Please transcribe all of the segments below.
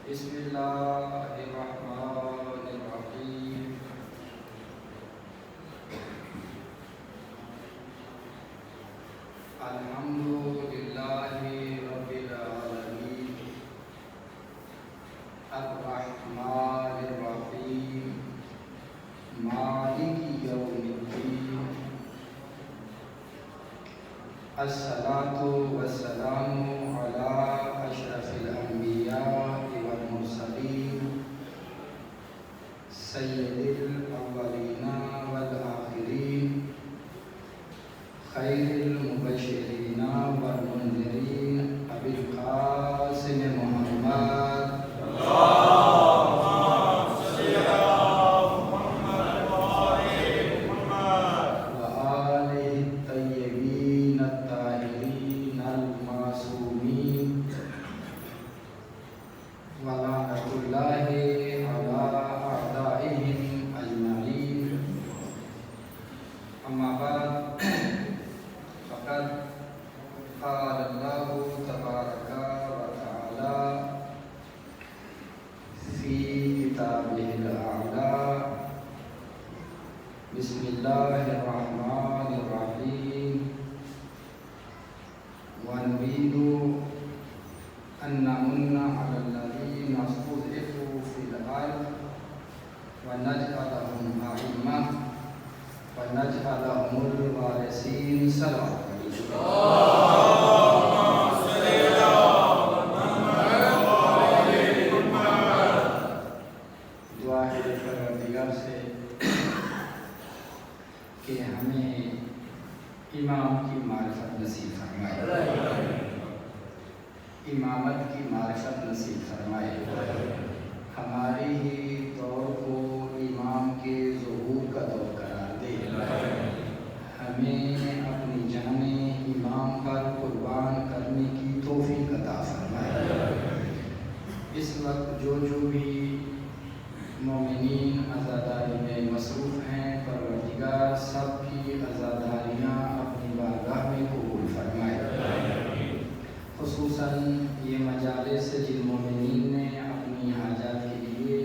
بسم اللہ الرحمن الرحیم الحمدللہ رب العالمین الرحمن الرحیم مالک یوم الدین الصلاۃ والسلام علی اشرف الانبیاء والمرسلین سید الاولین والآخرین خیر المبشرین والمنذرین ابی القاسم محمد بسم اللہ الرحمن الرحیم ونريد أن نمن على الذين استضعفوا في الأرض ونجعلهم أئمة ونجعلهم الوارثين. صلوات دعا ہے پروردگار سے کہ ہمیں امام کی معرفت نصیب فرمائے، امامت کی معرفت نصیب فرمائے، ہماری ہی دور کو امام کے ظہور کا دور قرار دے، ہمیں اپنی جانیں امام پر قربان کرنے کی توفیق عطا فرمائے۔ اس وقت جو بھی مومنین عزاداری میں مصروف ہیں، پروردگار سب کی عزاداریاں اپنی بارگاہ میں قبول فرمائے۔ خصوصاً یہ مجالس جن مومنین نے اپنی حاجات کے لیے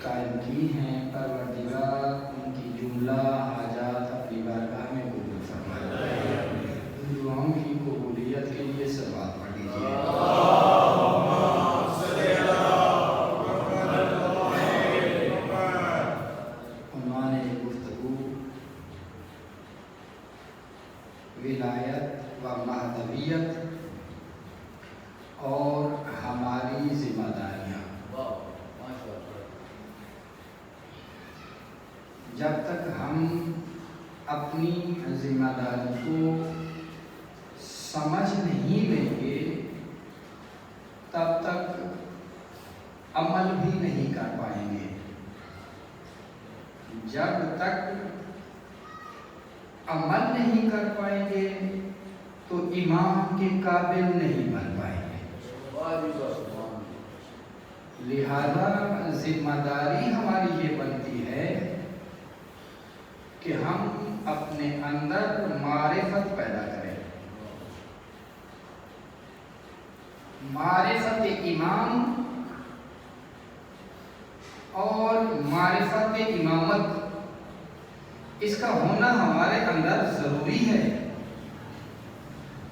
قائم کی ہیں، پروردگار ان کی جملہ حاجات اپنی بارگاہ میں قبول فرمائے۔ ان دعاؤں کی قبولیت کے لیے صلوات پڑھ لیجیے۔ ولایت و مہدویت اور ہماری ذمہ داریاں۔ جب تک ہم اپنی ذمہ داری کو سمجھ نہیں لیں گے تب تک عمل بھی نہیں کر پائیں گے۔ جب تک عمل نہیں کر پائیں گے تو امام کے قابل نہیں بن پائیں گے۔ لہذا ذمہ داری ہماری یہ بنتی ہے کہ ہم اپنے اندر معرفت پیدا کریں، معرفت امام اور معرفت امامت، اس کا ہونا ہمارے اندر ضروری ہے۔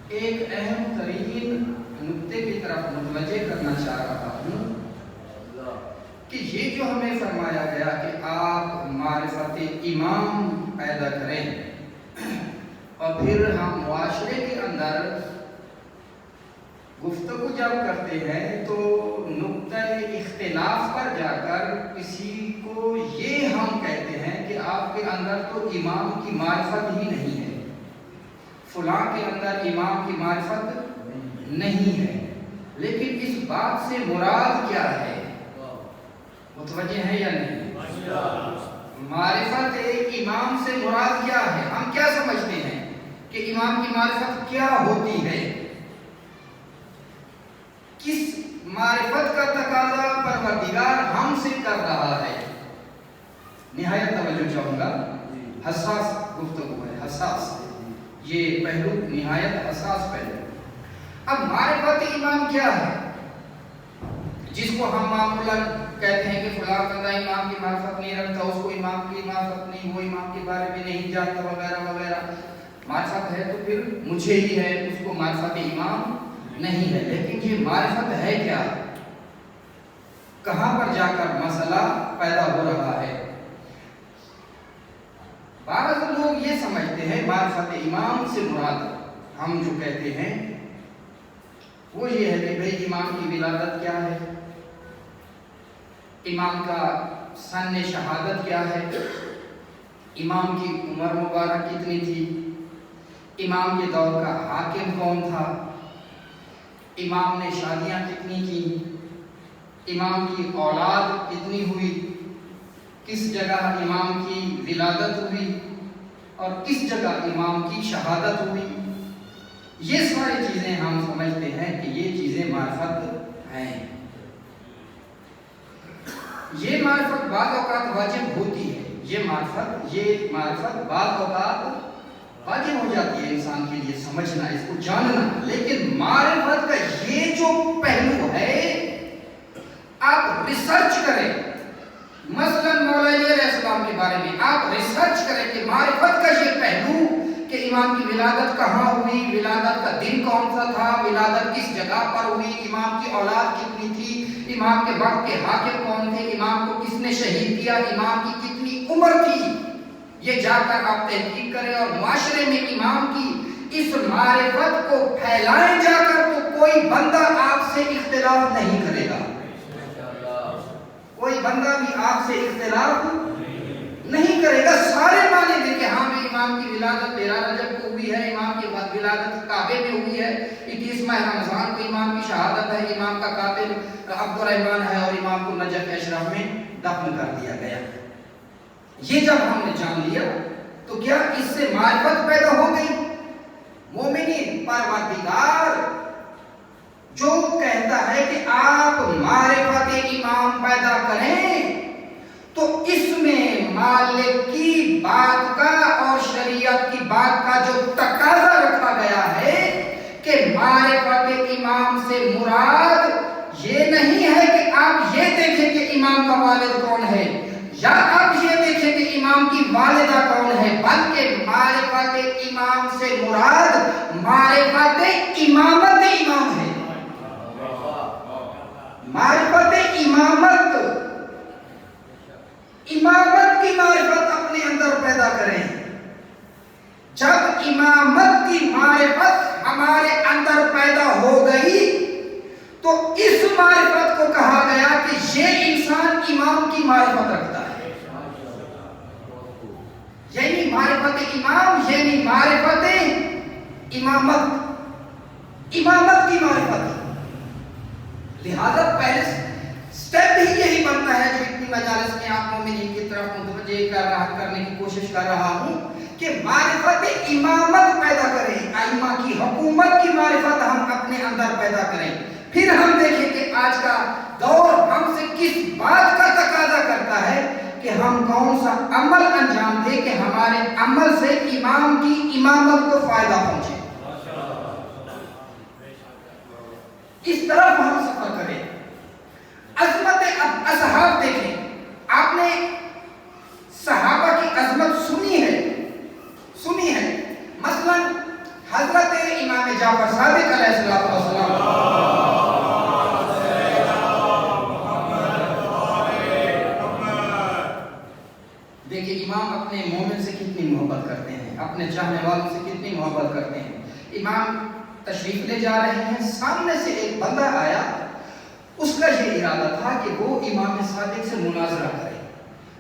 ایک اہم ترین نقطے کی طرف متوجہ کرنا چاہ رہا ہوں کہ یہ جو ہمیں فرمایا گیا کہ آپ معرفت امام پیدا کریں، اور پھر ہم معاشرے کے اندر گفتگو جب کرتے ہیں تو نقطہ اختلاف پر جا کر کسی کو یہ ہم کہتے ہیں کہ آپ کے اندر تو امام کی معرفت ہی نہیں ہے، فلاں کے اندر امام کی معرفت نہیں ہے۔ لیکن اس بات سے مراد کیا ہے؟ متوجہ ہے یا نہیں؟ معرفت امام سے مراد کیا ہے؟ ہم کیا سمجھتے ہیں کہ امام کی معرفت کیا ہوتی ہے؟ کس معرفت کا تقاضا پروردگار ہم سے کر رہا ہے؟ نہایت توجہ چاہوں گا، حساس گفتگو ہے، حساس، یہ پہلو نہایت حساس پہلو۔ اب معرفت امام کیا ہے؟ جس کو ہم معمولاً کہتے ہیں کہ فلاں بندہ امام کی معرفت نہیں رکھتا، اس کو امام کی معرفت نہیں، وہ امام کے بارے میں نہیں جانتا وغیرہ وغیرہ. معرفت ہے تو پھر مجھے ہی ہے، اس کو معرفت امام نہیں ہے. لیکن یہ معرفت ہے کیا؟ کہاں پر جا کر مسئلہ پیدا ہو رہا ہے؟ بعض لوگ یہ سمجھتے ہیں معرفت امام سے مراد ہم جو کہتے ہیں وہ یہ ہے کہ بھئی امام کی ولادت کیا ہے، امام کا سن شہادت کیا ہے، امام کی عمر مبارک کتنی تھی، امام کے دور کا حاکم کون تھا، امام نے شادیاں کتنی کی، امام کی اولاد کتنی ہوئی، کس جگہ امام کی ولادت ہوئی اور کس جگہ امام کی شہادت ہوئی. یہ ساری چیزیں ہم سمجھتے ہیں کہ یہ چیزیں معرفت ہیں. یہ معرفت بعض اوقات واجب ہوتی ہے، یہ معرفت بعض اوقات واجب ہو جاتی ہے انسان کے لیے سمجھنا، اس کو جاننا. لیکن معرفت کا یہ جو پہلو ہے، آپ ریسرچ کریں، مثلاً مولا علی علیہ السلام کے بارے میں آپ ریسرچ کریں کہ معرفت کا یہ پہلو کہ امام کی ولادت کہاں ہوئی، ولادت کا دن کون سا تھا، ولادت کس جگہ پر ہوئی، امام کی اولاد کتنی تھی، امام کے وقت کے حاکم کون تھے، امام کو کس نے شہید کیا، امام کی کتنی عمر تھی، یہ جا کر آپ تحقیق کریں اور معاشرے میں امام کی اس معرفت کو پھیلائیں جا کر، تو کوئی بندہ آپ سے اختلاف نہیں کرے گا، کوئی بندہ بھی آپ سے اختلاف نہیں کرے گا. سارے مانیں گے کہ ہاں بھی امام کی ولادت 13 رجب کو ہوئی ہے، امام کی ولادت کعبے میں ہوئی ہے، 21 ماہ رمضان کو امام کی شہادت ہے، امام کا قاتل عبد الرحمن ہے اور امام کو نجف اشرف میں دفن کر دیا گیا. یہ جب ہم نے جان لیا تو کیا اس سے معرفت پیدا ہو گئی؟ مومنین، پروردگار جو کہتا ہے کہ آپ معرفت امام پیدا کریں، تو اس میں مالک کی بات کا اور شریعت کی بات کا جو تقاضا رکھا گیا ہے کہ معرفت امام سے مراد یہ نہیں ہے کہ آپ یہ دیکھیں کہ امام کا والد کون ہے یا آپ یہ دیکھیں کہ امام کی والدہ کون ہے، بلکہ معرفت امام سے مراد معرفت امامت امام ہے. معرفت امامت کی معرفت اپنے اندر پیدا کریں. جب امامت کی معرفت ہمارے اندر پیدا ہو گئی تو اس معرفت کو کہا گیا کہ یہ انسان امام کی معرفت رکھتا ہے. یعنی معرفت امام یعنی معرفت امامت کی معرفت. لہذا پہلے سٹیپ ہی یہی بنتا ہے جو اتنی مجالس میں آپ مومنین کی طرف متوجہ کرنے کی کوشش کر رہا ہوں کہ معرفت امامت پیدا کریں، ائمہ کی حکومت کی معرفت ہم اپنے اندر پیدا کریں. پھر ہم دیکھیں کہ آج کا دور ہم سے کس بات کا تقاضا کرتا ہے کہ ہم کون سا عمل انجام دیں کہ ہمارے عمل سے امام کی امامت کو فائدہ پہنچے. اس طرف ہم سفر کریں. عظمت اصحاب دیکھیں، آپ نے صحابہ کی عظمت سنی ہے. مثلا حضرت امام جعفر صادق علیہ السلام، دیکھیں امام اپنے مومن سے کتنی محبت کرتے ہیں، اپنے چاہنے والوں سے کتنی محبت کرتے ہیں. امام تشریف لے جا رہے ہیں، سامنے سے ایک بندہ آیا، اس کا یہ ارادہ تھا کہ وہ امام صادق سے مناظرہ کرے.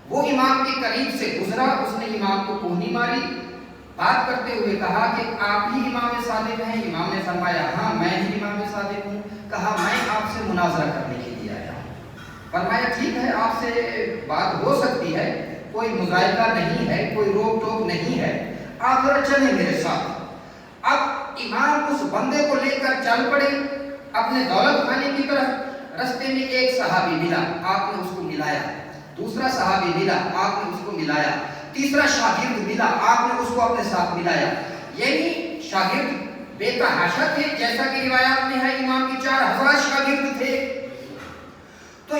وہ امام کے قریب سے گزرا، اس نے امام کو کوہنی ماری، بات کرتے ہوئے کہا کہ آپ ہی امام صادق ہیں؟ امام نے فرمایا ہاں میں ہی امام صادق ہوں. کہا میں آپ سے مناظرہ کرنے کے لیے آیا ہوں. فرمایا ٹھیک ہے، آپ سے بات ہو سکتی ہے، کوئی مذائقہ نہیں ہے، کوئی روک ٹوک نہیں ہے، آپ ذرا چلیں میرے ساتھ. اب امام اس بندے کو لے کر چل پڑے اپنے دولت خانے کی طرف. رستے میں ایک صحابی ملا، آپ نے اس کو ملایا. دوسرا صحابی ملا، آپ نے اس کو ملایا. تیسرا شاگرد ملا، آپ نے اس کو اپنے ساتھ ملایا. یعنی شاگرد بے تحاشا تھے، جیسا کہ روایات میں ہے امام کی 4000 شاگرد تھے.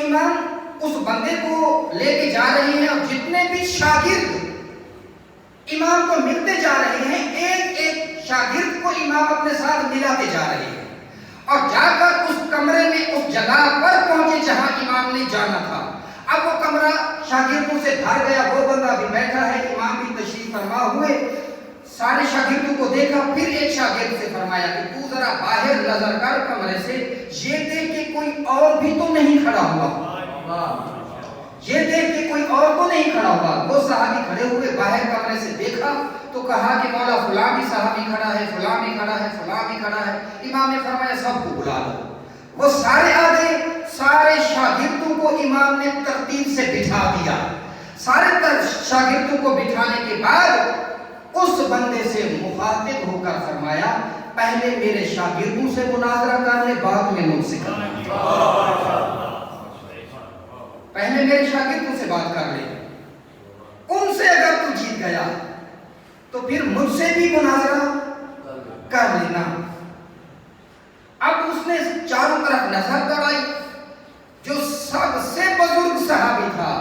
امام اس بندے کو لے کے جا رہے ہیں اور جتنے بھی شاگرد امام کو ملتے جا رہے ہیں ایک ایک شاگرد کو امام اپنے ساتھ ملاتے جا رہے ہیں اور جا کر اس کمرے میں اس جگہ پر پہنچے جہاں امام نے جانا تھا. اب وہ کمرہ شاگردوں سے بھر گیا, وہ بندہ بھی بیٹھا ہے, امام بھی تشریف فرما ہوئے. سارے شاگردوں کو دیکھا, پھر ایک شاگرد سے فرمایا کہ تو ذرا باہر نظر کر کمرے سے, یہ دیکھ کہ کوئی اور بھی تو نہیں کھڑا ہوا, یہ دیکھ کہ کوئی اور تو نہیں کھڑا ہوا. وہ صحابی کھڑے ہوئے, باہر کمرے سے دیکھا تو کہا کہ مولا فلاں بھی صحابی کھڑا ہے, فلاں بھی کھڑا ہے, فلاں بھی کھڑا ہے. امام نے فرمایا سب کو بلا لو. وہ سارے آ گئے, سارے شاگردوں کو امام نے ترتیب سے بٹھا دیا. سارے شاگردوں کو بٹھانے کے بعد اس بندے سے مخاطب ہو کر فرمایا پہلے میرے شاگردوں سے مناظرہ کر لے, بعد میں مجھ سے کر لے. پہلے میرے شاگردوں سے بات کر لے, ان سے اگر تو جیت گیا تو پھر مجھ سے بھی مناظرہ کر لینا. اب اس نے چاروں طرف نظر دوڑائی, جو سب سے بزرگ صحابی تھا,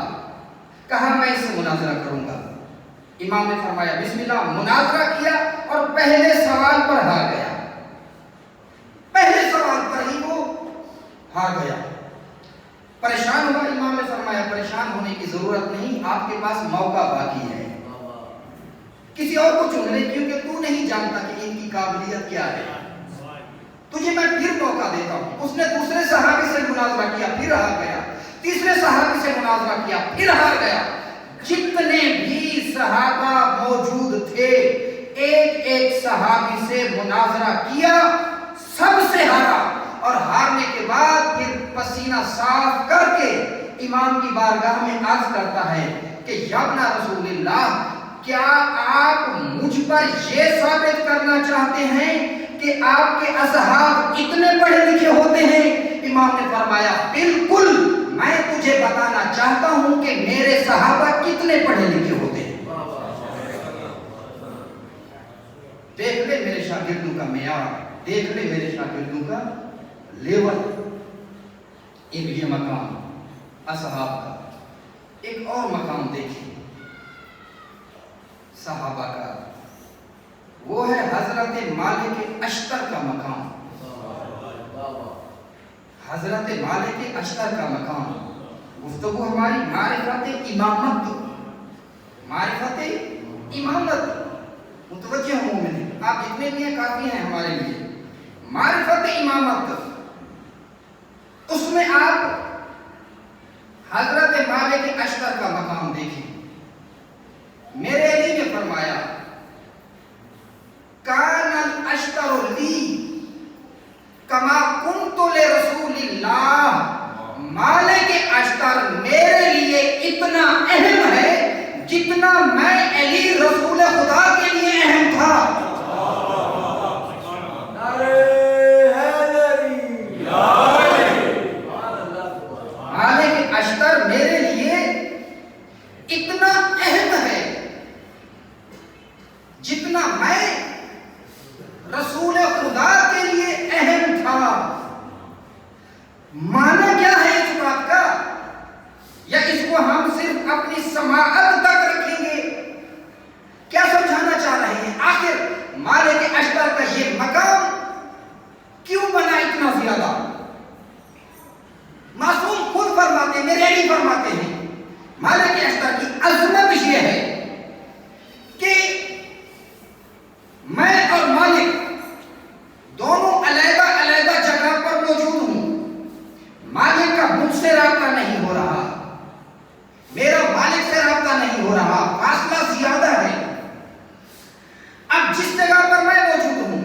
کہا میں اس سے مناظرہ کروں گا. امام نے فرمایا بسم اللہ, مناظرہ کیا اور پہلے سوال پر ہار گیا. پہلے سوال پر ہی وہ ہار گیا. پریشان ہوا. امام نے فرمایا پریشان ہونے کی ضرورت نہیں, آپ کے پاس موقع باقی ہے, کسی اور کو چن لے, کیونکہ تو نہیں جانتا کہ ان کی قابلیت کیا ہے, تجھے میں پھر موقع دیتا ہوں. اس نے دوسرے صحابی سے مناظرہ کیا, پھر ہار گیا. تیسرے صحابی سے مناظرہ کیا, پھر ہار گیا. جتنے بھی صحابہ موجود تھے ایک ایک صحابی سے مناظرہ کیا, سب سے ہارا. اور ہارنے کے بعد پھر پسینہ صاف کر کے امام کی بارگاہ میں عرض کرتا ہے کہ یا ابن رسول اللہ, کیا آپ مجھ پر یہ ثابت کرنا چاہتے ہیں کہ آپ کے اصحاب اتنے پڑھے لکھے ہوتے ہیں؟ امام نے فرمایا بالکل, میں تجھے بتانا چاہتا ہوں کہ میرے صحابہ کتنے پڑھے لکھے ہوتے ہیں. دیکھ لے میرے شاگردوں کا معیار, دیکھ لے میرے شاگردوں کا لیول. یہ مقام اصحاب کا. ایک اور مقام دیکھیں صحابہ کا, وہ ہے حضرت مالک اشتر کا مقام. حضرت مالک اشتر کا مقام. گفتگو ہماری معرفت امامت, معرفت امامت. متوجہ ہوں مومن, آپ جتنے بھی ہیں کافی ہیں ہمارے لیے. معرفت امامت, اس میں آپ حضرت مالک اشتر کا مقام دیکھیں. میرے علی نے فرمایا کان الاشتر لی کما کنت لرسول اللہ. مالک اشتر میرے لیے اتنا اہم ہے جتنا میں علی رسول خدا کے لیے اہم تھا. مالک اشتر میرے لیے اتنا اہم ہے جتنا میں رسول خدا کے لیے اہم تھا. معنی کیا ہے اس بات کا, یا اس کو ہم صرف اپنی سماعت تک رکھیں گے؟ کیا سمجھانا چاہ رہے ہیں؟ آخر مالک اشتر کا یہ مقام کیوں بنا اتنا زیادہ؟ معصوم خود فرماتے, میرے علی فرماتے ہیں مالک اشتر کی عظمت یہ ہے کہ میں اور مالک دونوں علیحدہ علیحدہ جگہ پر موجود ہوں. مالک کا مجھ سے رابطہ نہیں ہو رہا, میرا مالک سے رابطہ نہیں ہو رہا, فاصلہ زیادہ ہے. اب جس جگہ پر میں موجود ہوں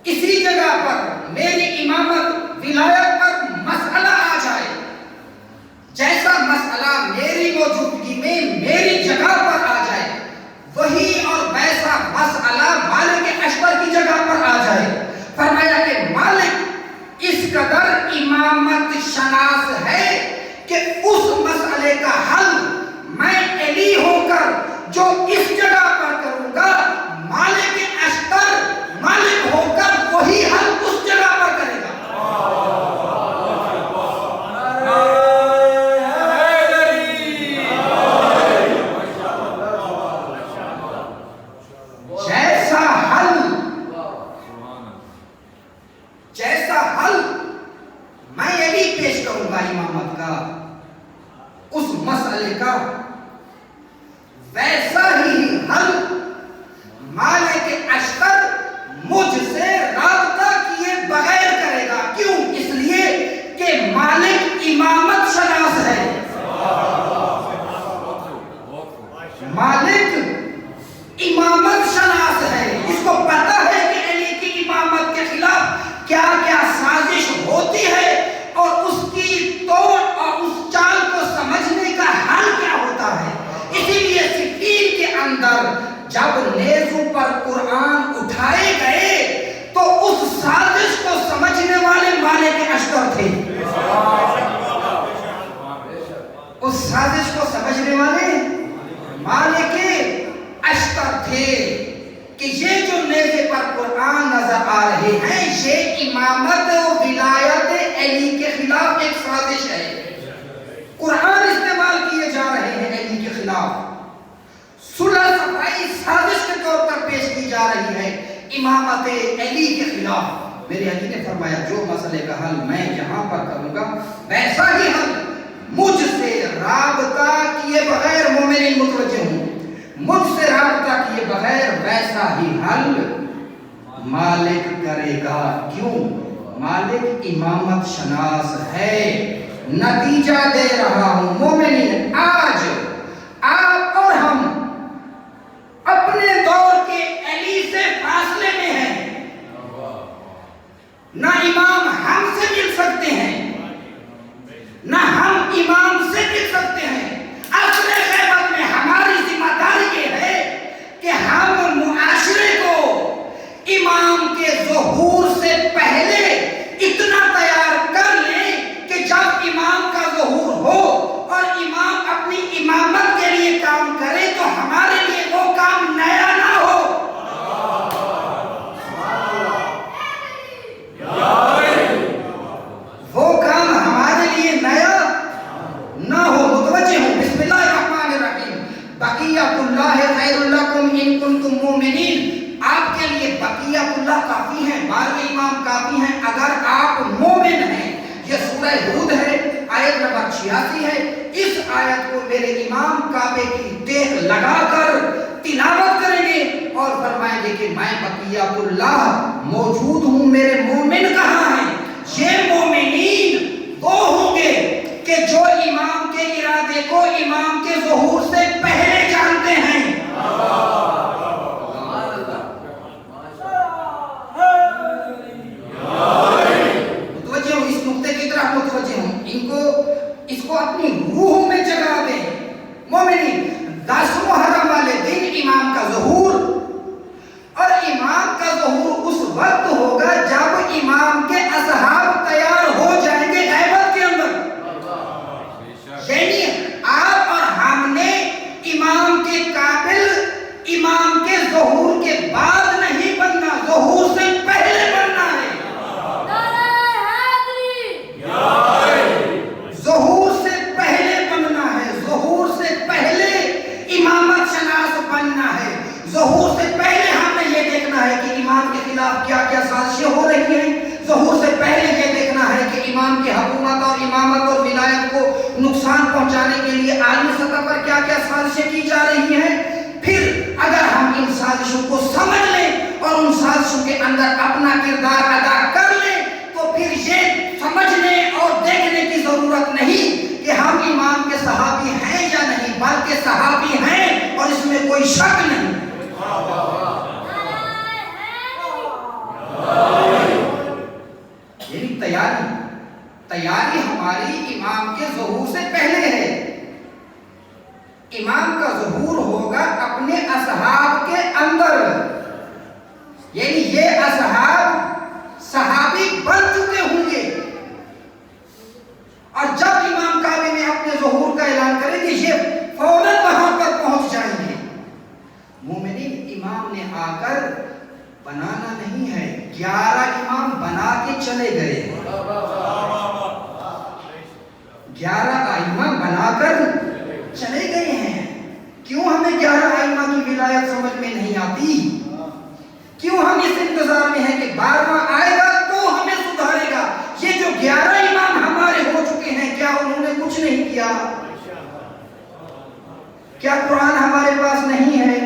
اسی جگہ پر میری امامت ولایت پر مسئلہ آ جائے, جیسا مسئلہ میری موجودگی میں میری جگہ پر آ جائے, وہی اور ویسا مسئلہ مالک اشتر کی جگہ پر آ جائے. فرمایا کہ مالک اس قدر امامت شناس ہے کہ اس مسئلے کا حل میں علی ہو کر جو اس جگہ پر کروں گا, مالک اشتر مالک ہو کر وہی حل اس جگہ پر کرے گا. جیسا حل میں یہ بھی پیش کروں گا امامت کا، اس مسئلے کا ویسا ہی حل مالک اشتر مجھ سے رابطہ کیے بغیر کرے گا۔ کیوں؟ اس لیے کہ مالک امامت شناس ہے، مالک امامت شناس ہے، اس کو پتا ہے کہ علی کی امامت کے خلاف کیا کیا سازش ہوتی ہے اور اس کی توڑ اور اس چال کو سمجھنے کا حل کیا ہوتا ہے۔ اسی لیے صفین کے اندر جب نیزوں پر قرآن اٹھائے گئے تو اس سازش کو سمجھنے والے مالک اشتر تھے، اس سازش کو سمجھنے والے مالک اشتر تھے کہ یہ جو نیزے پر قرآن نظر آ رہے ہیں یہ امامت و ولایت علی کے خلاف ایک سازش ہے۔ قرآن استعمال کیے جا رہے ہیں علی کے خلاف، صلح صفائی سازش کے طور پر پیش کی جا رہی ہے امامت علی کے خلاف۔ میرے علی نے فرمایا جو مسئلے کا حل میں یہاں پر کروں گا ویسا ہی حل مجھ سے رابطہ کیے بغیر، مومنین متوجہ ہوں، مجھ سے رابطہ کیے بغیر ویسا ہی حل مالک کرے گا۔ کیوں؟ مالک امامت شناس ہے۔ نتیجہ دے رہا ہوں مومنین، آج آپ اور ہم اپنے دور کے علی سے فاصلے میں ہیں، نہ امام ہم سے مل سکتے ہیں نہ ہم امام سے مل سکتے ہیں۔ اصل غیبت میں ہماری ذمہ داری یہ ہے کہ ہم معاشرے کو امام کے ظہور سے پہلے اتنا تیار کر لیں کہ جب امام کا ظہور ہو اور امام اپنی امامت کے لیے کام کرے تو ہمارے لیے وہ کام نیا نہ ہو، وہ کام ہمارے لیے نیا نہ ہو۔ متوجہ ہوں، بسم اللہ الرحمن الرحیم۔ بقیت اللہ خیر لکم ان کنتم مومنین، آپ کے لیے بقیت اللہ کافی ہیں، 12 امام کافی ہیں اگر آپ مومن ہیں۔ یہ سورہ ہود ہے، آیت نمبر 86 ہے۔ اس آیت کو میرے امام کعبے کی دیکھ لگا کر تلاوت کریں گے اور فرمائیں گے کہ میں بقیت اللہ موجود ہوں، میرے مومن کہاں ہیں؟ یہ مومنین وہ ہوں گے کہ جو امام کے ارادے کو امام کے ظہور سے پہلے جانتے ہیں۔ متوجہ ہوں، اس نقطے کی طرف متوجہ ہوں، اس کو اپنی روح میں جگا دیں۔ مومنین، 10 محرم والے دن امام کا ظہور، اور امام کا ظہور اس وقت ہوگا جب امام کے اصحاب تیار ہو جائیں گے غیبت کے اندر۔ یعنی آپ اور ہم نے امام کے قابل امام کے ظہور کے بعد نہیں بننا، ظہور سے پہلے بننا ہے۔ ظہور سے پہلے بننا ہے، ظہور سے پہلے امامت شناس بننا ہے۔ ظہور سے پہلے ہم نے یہ دیکھنا ہے کہ امام کے خلاف کیا کیا سازشیں ہو رہی ہیں۔ ظہور سے پہلے یہ دیکھنا ہے کہ امام کی حکومت اور امامت اور ولایت کو نقصان پہنچانے کے لیے عالمی سطح پر کیا کیا سازشیں کی جا رہی ہیں۔ پھر اگر ہم ان سازشوں کو سمجھ لیں اور ان سازشوں کے اندر اپنا کردار ادا کر لیں تو پھر یہ سمجھنے اور دیکھنے کی ضرورت نہیں کہ ہم امام کے صحابی ہیں یا نہیں، بلکہ صحابی ہیں اور اس میں کوئی شک نہیں۔ یعنی تیاری ہماری امام کے ظہور سے پہلے ہے۔ امام کا ظہور ہوگا اپنے اصحاب کے اندر، یعنی یہ اصحاب صحابی بن چکے ہوں گے، اور جب امام کعبے میں اپنے ظہور کا اعلان کریں گے یہ فوراً وہاں پر پہنچ جائیں گے۔ مومنین، امام نے آ کر بنانا نہیں ہے، 11 امام بنا کے چلے گئے، 11 ائمہ بنا کر چلے گئے ہیں۔ کیوں ہمیں کیا قرآن ہمارے پاس نہیں ہے؟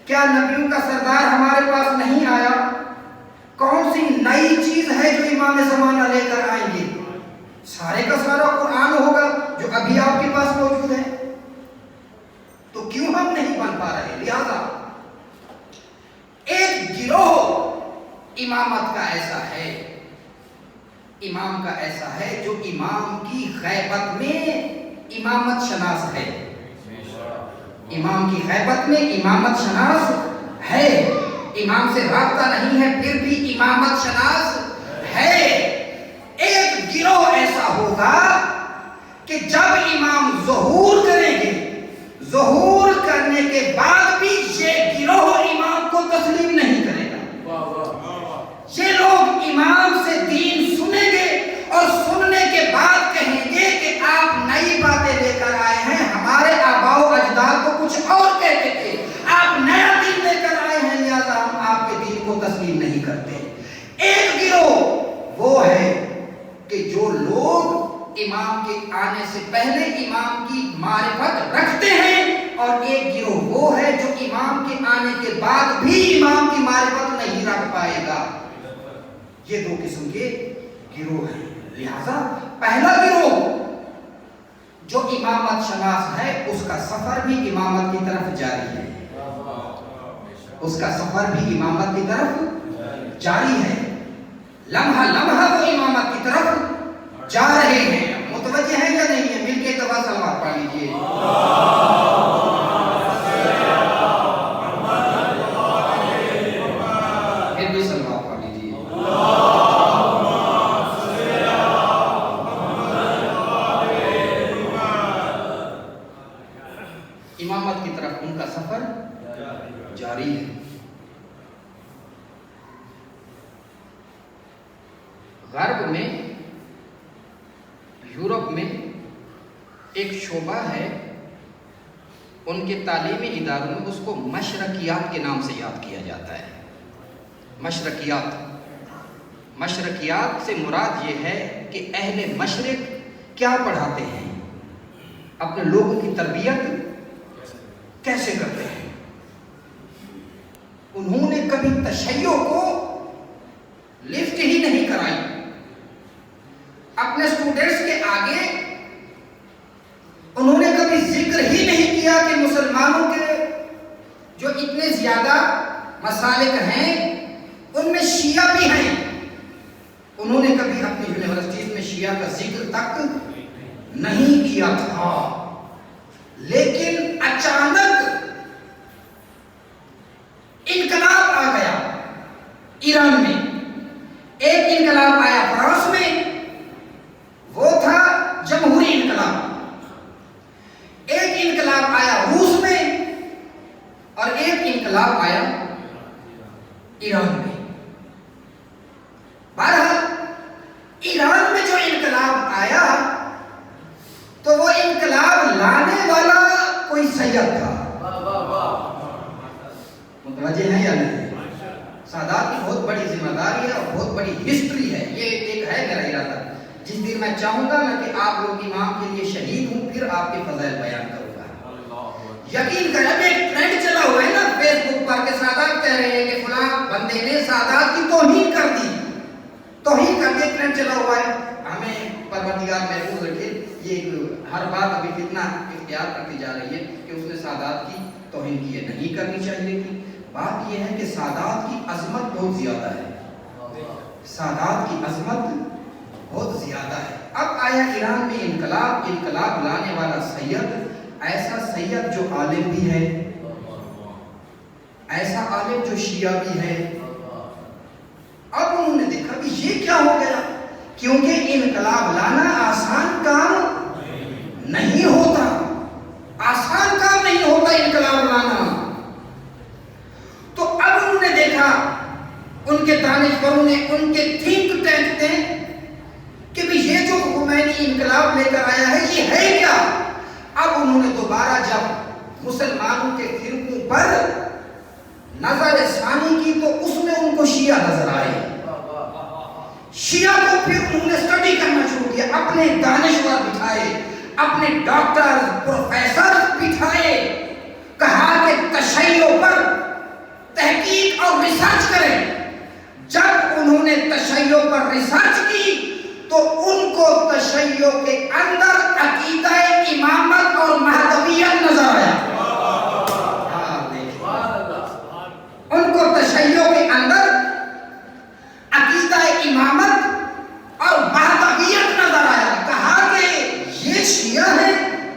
کیا نبیوں کا سردار ہمارے پاس نہیں آیا؟ کون سی نئی چیز ہے جو امام زمانہ لے کر آئیں گے؟ سارے کا سارا قرآن ہوگا جو ابھی آپ کے پاس موجود ہے. تو کیوں ہم نہیں بن پا رہے؟ لہذا ایک گروہ امامت کا ایسا ہے، امام کا ایسا ہے جو امام کی غیبت میں امامت شناس ہے. امام کی غیبت میں امامت شناس ہے، امام سے رابطہ نہیں ہے پھر بھی امامت شناس ہے. ایک گروہ ایسا ہوگا کہ جب امام ظہور کریں گے، ظہور کرنے کے بعد بھی یہ گروہ امام کو تسلیم نہیں کرے گا. یہ لوگ امام سے دین سنیں گے اور سننے کے بعد کہیں گے کہ آپ نئی باتیں لے کر آئے ہیں، ہمارے آباء و اجداد کو کچھ اور کہتے تھے، آپ نیا دین لے کر آئے ہیں، لہذا ہم آپ کے دین کو تسلیم نہیں کرتے. ایک گروہ وہ ہے کہ جو لوگ امام کے آنے سے پہلے امام کی معرفت رکھتے ہیں، اور ایک گروہ وہ ہے جو امام کے آنے کے بعد بھی امام کی معرفت نہیں رکھ پائے گا. یہ دو قسم کے گروہ ہیں. لہذا پہلا گروہ جو امامت شناس ہے، اس کا سفر بھی امامت کی طرف جاری ہے، اس کا سفر بھی امامت کی طرف جاری ہے. لمحہ لمحہ وہ امامت کی طرف جا رہے ہیں. متوجہ ہیں یا نہیں ہے؟ مل کے ایک دفعہ صلوات پڑھ لیجیے. پھر بھی صلوات پڑھ لیجیے. امامت کی طرف ان کا سفر جاری ہے. غرب میں، یورپ میں ایک شعبہ ہے، ان کے تعلیمی اداروں میں اس کو مشرقیات کے نام سے یاد کیا جاتا ہے. مشرقیات، مشرقیات سے مراد یہ ہے کہ اہل مشرق کیا پڑھاتے ہیں، اپنے لوگوں کی تربیت کیسے کرتے ہیں. انہوں نے کبھی تشیع کو لفٹ ہی نہیں کرائی. اپنے اسٹوڈنٹس کے آگے انہوں نے کبھی ذکر ہی نہیں کیا کہ مسلمانوں کے جو اتنے زیادہ مسالک ہیں ان میں شیعہ بھی ہیں. انہوں نے کبھی اپنی یونیورسٹیز میں شیعہ کا ذکر تک نہیں کیا تھا. لیکن اچانک انقلاب آ گیا ایران میں. ایک انقلاب آیا فرانس میں، وہ تھا جمہوری انقلاب. ایک انقلاب آیا روس میں، اور ایک انقلاب آیا ایران میں. بہرحال ایران میں جو انقلاب آیا تو وہ انقلاب لانے والا کوئی سید تھا. متوجہ ہیں یا نہیں؟ سادات کی بہت بڑی ذمہ داری ہے اور بہت بڑی ہسٹری ہے. یہ ایک ہے میرا ارادہ، جس دن میں چاہوں گا نا کہ آپ لوگ امام کے لیے شہید ہوں، پھر آپ کے فضائل بیان کروں گا. یقین کریں، اب ایک ٹرینڈ چلا ہوا ہے نا فیس بک پر کہ سادات کہہ رہے ہیں کہ فلاں بندے نے سادات کی توہین کر دی. توہین کر کے ٹرینڈ چلا ہوا ہے. ہمیں پروردگار محفوظ رکھے. یہ ہر بات ابھی فتنہ اختیار کرتی جا رہی ہے کہ اس نے سادات کی توہین کی ہے، نہیں کرنی چاہیے تھی. بات یہ ہے کہ سادات کی عظمت بہت زیادہ ہے، سادات کی عظمت بہت زیادہ ہے. اب آیا ایران میں انقلاب، انقلاب لانے والا سید، ایسا سید جو عالم بھی ہے، ایسا عالم جو شیعہ بھی ہے. اب انہوں نے دیکھا کہ یہ کیا ہو گیا، کیونکہ انقلاب لانا آسان کام نہیں ہوتا، آسان کام نہیں ہوتا انقلاب لانا. تو اب انہوں نے دیکھا، ان کے دانشوروں نے، ان کے تھنک ٹینک نے، کہ بھی یہ جو خمینی انقلاب لے کر آیا ہے یہ ہے کیا. اب انہوں نے دوبارہ جب مسلمانوں کے فرقوں پر نظر ثانی کی تو اس میں ان کو شیعہ نظر آئے. شیعہ کو پھر انہوں نے اسٹڈی کرنا شروع کیا، اپنے دانشور بٹھائے، اپنے ڈاکٹر پروفیسر بٹھائے، کہا کہ تشیع پر تحقیق اور ریسرچ کریں۔ جب انہوں نے تشیع پر ریسرچ کی تو ان کو تشیع کے اندر عقیدہ امامت اور مہدویت نظر آیا۔ ان کو تشیع کے اندر عقیدہ امامت اور مہدویت نظر آیا۔ کہا کہ یہ شیعہ ہیں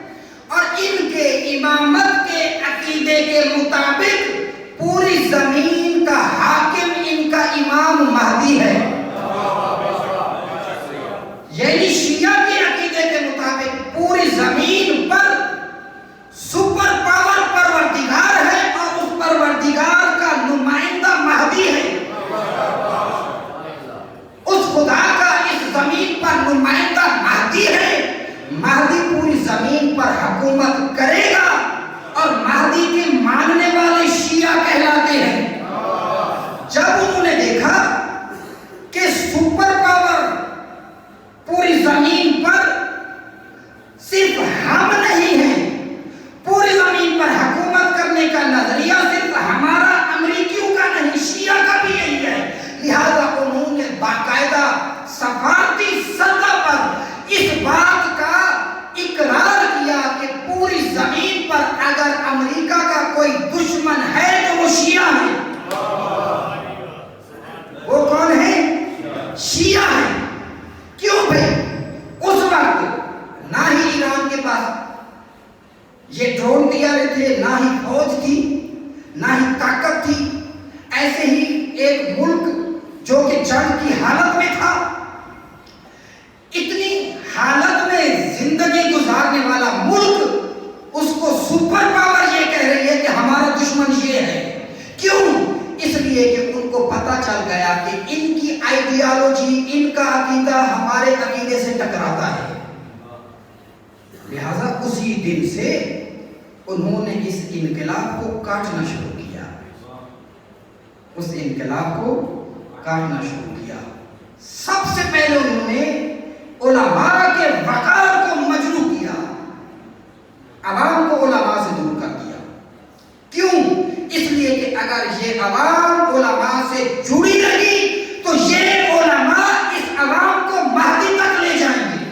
اور ان کے امامت کے عقیدے کے مطابق پوری زمین کا حاکم ان کا امام مہدی ہے۔ یعنی شیعہ کے عقیدے کے مطابق پوری زمین پر سپر پاور پروردگار ہے اور اس پروردگار کا نمائندہ مہدی ہے۔ اس خدا کا اس زمین پر نمائندہ مہدی ہے۔ مہدی پوری زمین پر حکومت کرے گا اور مہدی کے ماننے والے شیعہ کہلاتے ہیں۔ جب انہوں نے دیکھا کہ سپر پاور پوری زمین پر صرف ہم نہیں ہیں، پوری زمین پر حکومت کرنے کا نظریہ صرف ہمارا امریکیوں کا نہیں، شیعہ کا بھی یہی ہے، لہذا انہوں نے باقاعدہ سفارتی سطح پر اس بات کا اقرار کیا کہ پوری زمین پر اگر امریکہ کا کوئی دشمن ہے تو وہ شیعہ ہے۔ وہ کون ہے؟ شیعہ ہے۔ کیوں بھائی؟ اس وقت نہ ہی ایران کے پاس یہ ڈرون طیارے تھے، نہ ہی فوج تھی، نہ ہی طاقت تھی۔ ایسے ہی ایک ملک جو کہ جنگ کی حالت میں تھا، اتنی حالت میں زندگی گزارنے والا ملک، اس کو سپر پاور یہ کہہ رہی ہے کہ ہمارا دشمن یہ ہے۔ کیوں؟ اس لیے کہ ان کو پتا چل گیا کہ ان کی آئیڈیالوجی، ان کا عقیدہ ہمارے عقیدے سے ٹکراتا ہے۔ لہذا اسی دن سے انہوں نے اس انقلاب کو کاٹنا شروع کیا، اس انقلاب کو کاٹنا شروع کیا۔ سب سے پہلے انہوں نے علماء کے وقار کو مجروح کیا، عوام کو علماء سے دور کر دیا۔ کیوں؟ اس لیے کہ اگر یہ عوام علماء سے جڑی رہی تو یہ علماء اس عوام کو مہدی تک لے جائیں گے۔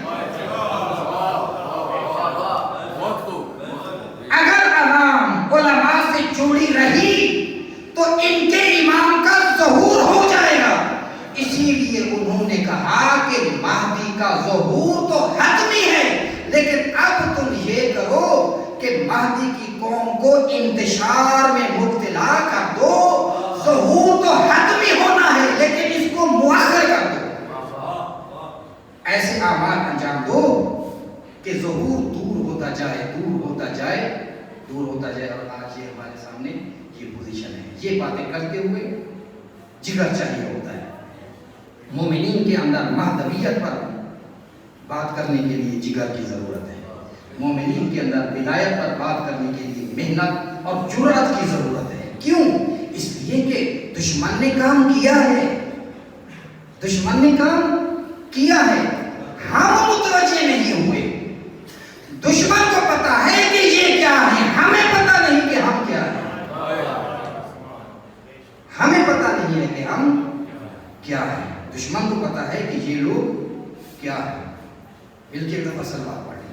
اگر عوام علماء سے جڑی رہی تو ان کے امام کا ظہور ہو جائے گا۔ اسی لیے انہوں نے کہا کہ مہدی کا ظہور تو حتمی ہے، لیکن اب تم یہ کرو کہ مہدی کی قوم کو انتشار میں مبتلا کر دو۔ ظہور تو حتمی ہونا ہے لیکن اس کو مؤخر کر دو۔ ایسے اعمال انجام دو کہ ظہور دور ہوتا جائے، دور ہوتا جائے، دور ہوتا جائے۔ اور آج یہ ہمارے سامنے یہ پوزیشن ہے۔ یہ باتیں کرتے ہوئے جگر چاہیے ہوتا ہے۔ مومنین کے اندر مہدویت پر بات کرنے کے لیے جگر کی ضرورت ہے۔ مومنین کے اندر ولایت پر بات کرنے کے لیے محنت اور جرأت کی ضرورت ہے۔ کیوں؟ اس لیے کہ دشمن نے کام کیا ہے، دشمن نے کام کیا ہے، ہم متوجہ نہیں ہوئے۔ دشمن کو پتا ہے کہ یہ کیا ہے، ہمیں پتا نہیں کہ ہم کیا ہیں، ہمیں پتا نہیں ہے کہ ہم کیا ہیں۔ دشمن کو پتا ہے کہ یہ لوگ کیا ہیں۔ مل کے ایک دفعہ صلوات پڑھ لیجیے۔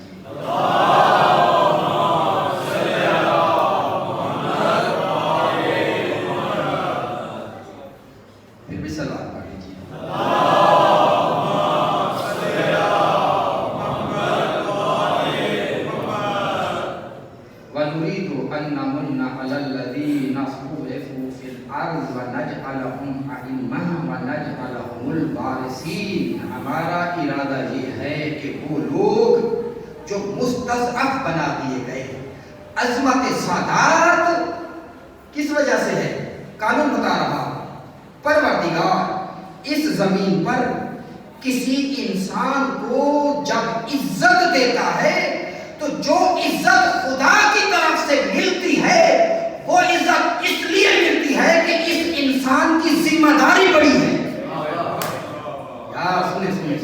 پھر بھی صلوات پڑھ لیجیے۔ وَنُرِيدُ أَن نَّمُنَّ عَلَى الَّذِينَ اسْتُضْعِفُوا فِي الْأَرْضِ وَنَجْعَلَهُمْ أَئِمَّةً وَنَجْعَلَهُمُ الْوَارِثِينَ۔ ہمارا ارادہ یہ ہے کہ وہ لوگ جو مستضعف بنا دیے گئے، عظمت سادات کس وجہ سے ہے؟ قانون بتا رہا، پروردگار اس زمین پر کسی انسان کو جب عزت دیتا ہے تو جو عزت خدا کی طرف سے ملتی ہے وہ عزت اس لیے ملتی ہے کہ اس انسان کی ذمہ داری بڑی ہے۔ یار سنیں،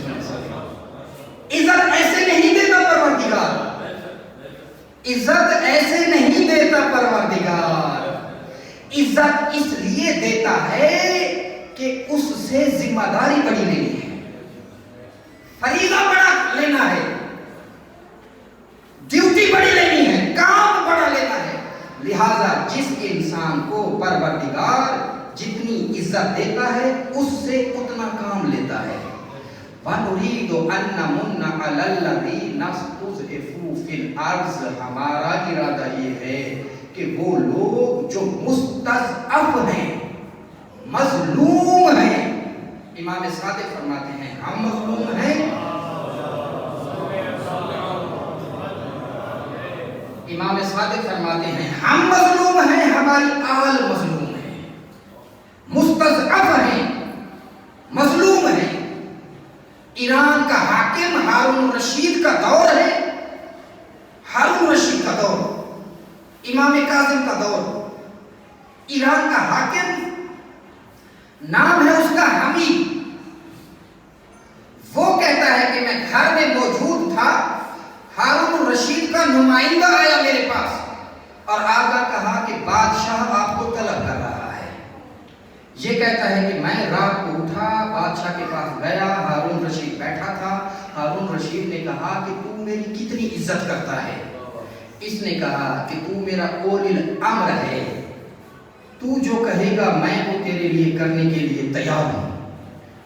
عزت ایسے نہیں دیتا پروردگار، ذمہ داری بڑی لینی ہے، فریضہ بڑا لینا ہے، ڈیوٹی بڑی لینی ہے، کام بڑا لینا ہے۔ لہذا جس انسان کو پروردگار جتنی عزت دیتا ہے اس سے اتنا کام لیتا ہے۔ وَنُرِيدُ أَن نَّمُنَّ عَلَى الَّذِينَ اسْتُضْعِفُوا فِي الْأَرْضِ، ہمارا ارادہ یہ ہے کہ وہ لوگ جو مستضعف ہیں، مظلوم ہیں، امام صادق فرماتے ہیں ہم مظلوم ہیں، امام صادق فرماتے ہیں ہم مظلوم ہیں، ہماری آل مظلوم ہے، مستضعف ہیں، مظلوم ہیں۔ ایران کا حاکم ہارون رشید کا دور ہے، ہارون رشید کا دور، امام کاظم کا دور۔ ایران کا حاکم نام ہے اس کا حمید، وہ کہتا ہے کہ میں گھر میں موجود تھا، ہارون رشید کا نمائندہ آیا میرے پاس اور آگا کہا کہ بادشاہ آپ کو طلب کر رہا ہے۔ یہ کہتا ہے کہ میں رات کو اٹھا، بادشاہ کے پاس گیا، ہارون رشید بیٹھا تھا، ہارون رشید نے کہا کہ تو میری کتنی عزت کرتا ہے؟ اس نے کہا کہ تو میرا اولی الامر ہے، تو جو کہے گا میں وہ تیرے لیے کرنے کے لیے تیار ہوں۔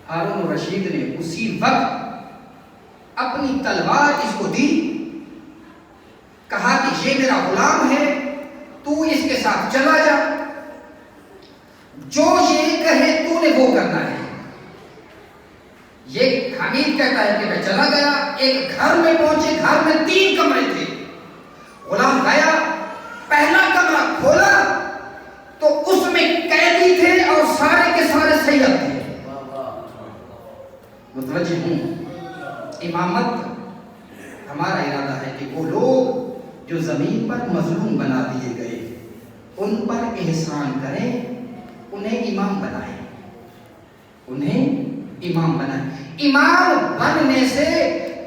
ہارون رشید نے اسی وقت اپنی تلوار اس کو دی، کہا کہ یہ میرا غلام ہے، تو اس کے ساتھ چلا جا، جو یہ کہے تو نے وہ کرنا ہے۔ یہ حمید کہتا ہے کہ میں چلا گیا، ایک گھر میں پہنچے، گھر میں 3 کمرے تھے، غلام گیا، پہلا کمرہ کھولا تو اس میں قیدی تھے اور سارے کے سارے سید تھے۔ متوجہ ہوں، امامت ہمارا ارادہ ہے کہ وہ لوگ جو زمین پر مظلوم بنا دیے گئے ان پر احسان کریں، انہیں امام بنائیں، انہیں امام بنائیں۔ امام بننے سے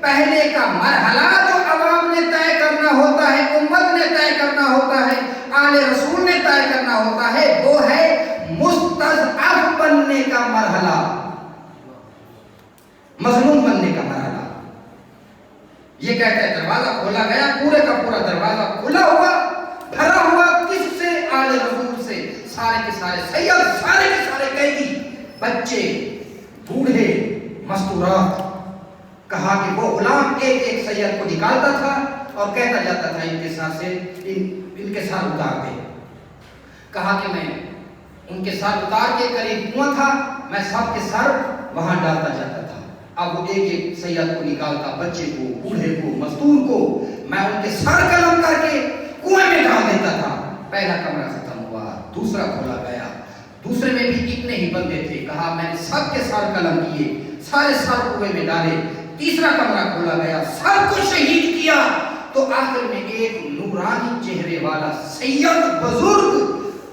پہلے کا مرحلہ جو عوام نے طے کرنا ہوتا ہے، امت نے طے کرنا ہوتا ہے، آل رسول نے طے کرنا ہوتا ہے، وہ ہے مستضعف بننے کا مرحلہ، مظلوم بننے کا مرحلہ۔ یہ کہتا ہے دروازہ کھولا گیا، پورے کا پورا دروازہ کھلا ہوا، بھرا ہوا، کس سے؟ آل رسول سے، سارے کے سارے سید، سارے کے سارے قیدی، بچے، بوڑھے، مستورات۔ کہا کہ وہ غلام ایک ایک سید کو نکالتا تھا اور کہتا جاتا تھا ان کے ساتھ سے ان کے ساتھ اتار دے۔ کہا کہ میں ان کے ساتھ اتار کے قریب کنواں تھا، میں سب کے سر وہاں ڈالتا جاتا تھا۔ اب وہ ایک ایک سید کو نکالتا، بچے کو، بوڑھے کو، مستور کو، میں ان کے سر قلم کر کے کنویں میں ڈال دیتا تھا۔ پہلا کمرہ ختم ہوا، دوسرا کھولا گیا، دوسرے میں بھی اتنے ہی بندے تھے، کہا میں نے سب کے سر قلم کیے، سارے سر کنویں میں ڈالے۔ تیسرا کمرہ کھولا گیا، سب کو شہید کیا، تو آخر میں ایک نورانی چہرے والا سید بزرگ،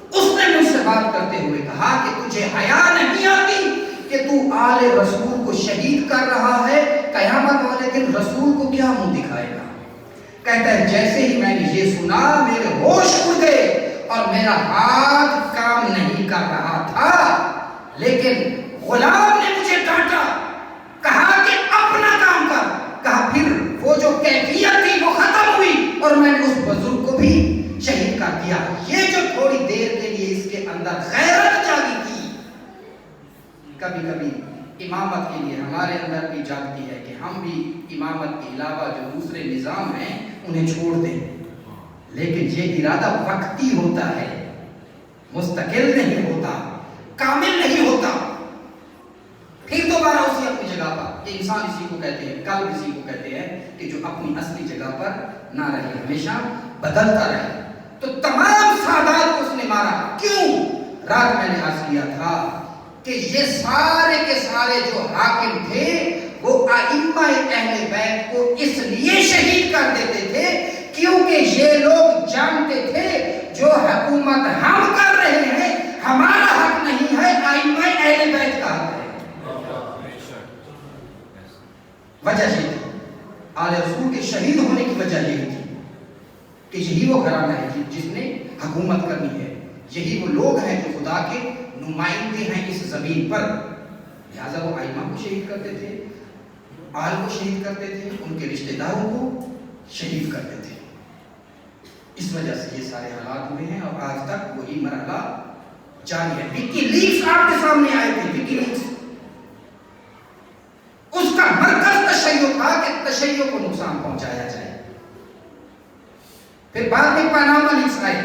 اس نے مجھ سے بات کرتے ہوئے کہا کہ تجھے حیا نہیں آتی کہ تو آل رسول کو شہید کر رہا ہے؟ قیامت والے دن رسول کو کیا منہ دکھائے گا؟ کہتا ہے جیسے ہی میں نے یہ سنا میرے ہوش اڑ گئے اور میرا ہاتھ کام نہیں کر رہا تھا، لیکن غلام نے مجھے ڈانٹا، کہا کہ اپنا کام کر۔ کہا پھر وہ جو کیفیت تھی وہ ختم ہوئی اور میں نے اس بزرگ کو بھی شہید کر دیا۔ یہ جو تھوڑی دیر کے لیے اس کے اندر غیرت جاگی تھی، کبھی کبھی امامت کے لیے ہمارے اندر بھی جاگتی ہے کہ ہم بھی امامت کے علاوہ جو دوسرے نظام ہیں انہیں چھوڑ دیں، لیکن یہ ارادہ وقتی ہوتا ہے، مستقل نہیں ہوتا، کامل نہیں ہوتا، پھر دوبارہ اسی اپنی جگہ پر۔ کہ انسان اسی کو کہتے ہیں، قلب اسی کو کہتے ہیں کہ جو اپنی اصلی جگہ پر نہ رہے، ہمیشہ بدلتا رہے۔ تو تمام سادات کو اس نے مارا۔ کیوں؟ رات میں نے عرض کیا تھا کہ یہ سارے کے سارے جو حاکم تھے وہ ائمہ اہل بیت کو اس لیے شہید کر دیتے تھے کیونکہ یہ لوگ جانتے تھے جو حکومت ہم کر رہے ہیں ہمارا حق نہیں ہے، ائمہ اہل بیت کا حق ہے۔ وجہ یہ تھی، آل رسول کے شہید ہونے کی وجہ یہ تھی کہ یہی وہ گھرانہ ہے جس نے حکومت کرنی ہے، یہی وہ لوگ ہیں جو خدا کے نمائندے ہیں اس زمین پر۔ لہٰذا وہ ائمہ کو شہید کرتے تھے، آل کو شہید کرتے تھے، ان کے رشتہ داروں کو شہید کرتے تھے۔ اس وجہ سے یہ سارے حالات ہوئے ہیں اور آج تک وہی مرحلہ جاری ہے۔ وکی لیکس آپ کے سامنے آئے تھے، وکی لیکس، اس کا مرکز تشیع تھا کہ تشیع کو نقصان پہنچایا جائے۔ پھر بعد میں پاناما لیکس آئے،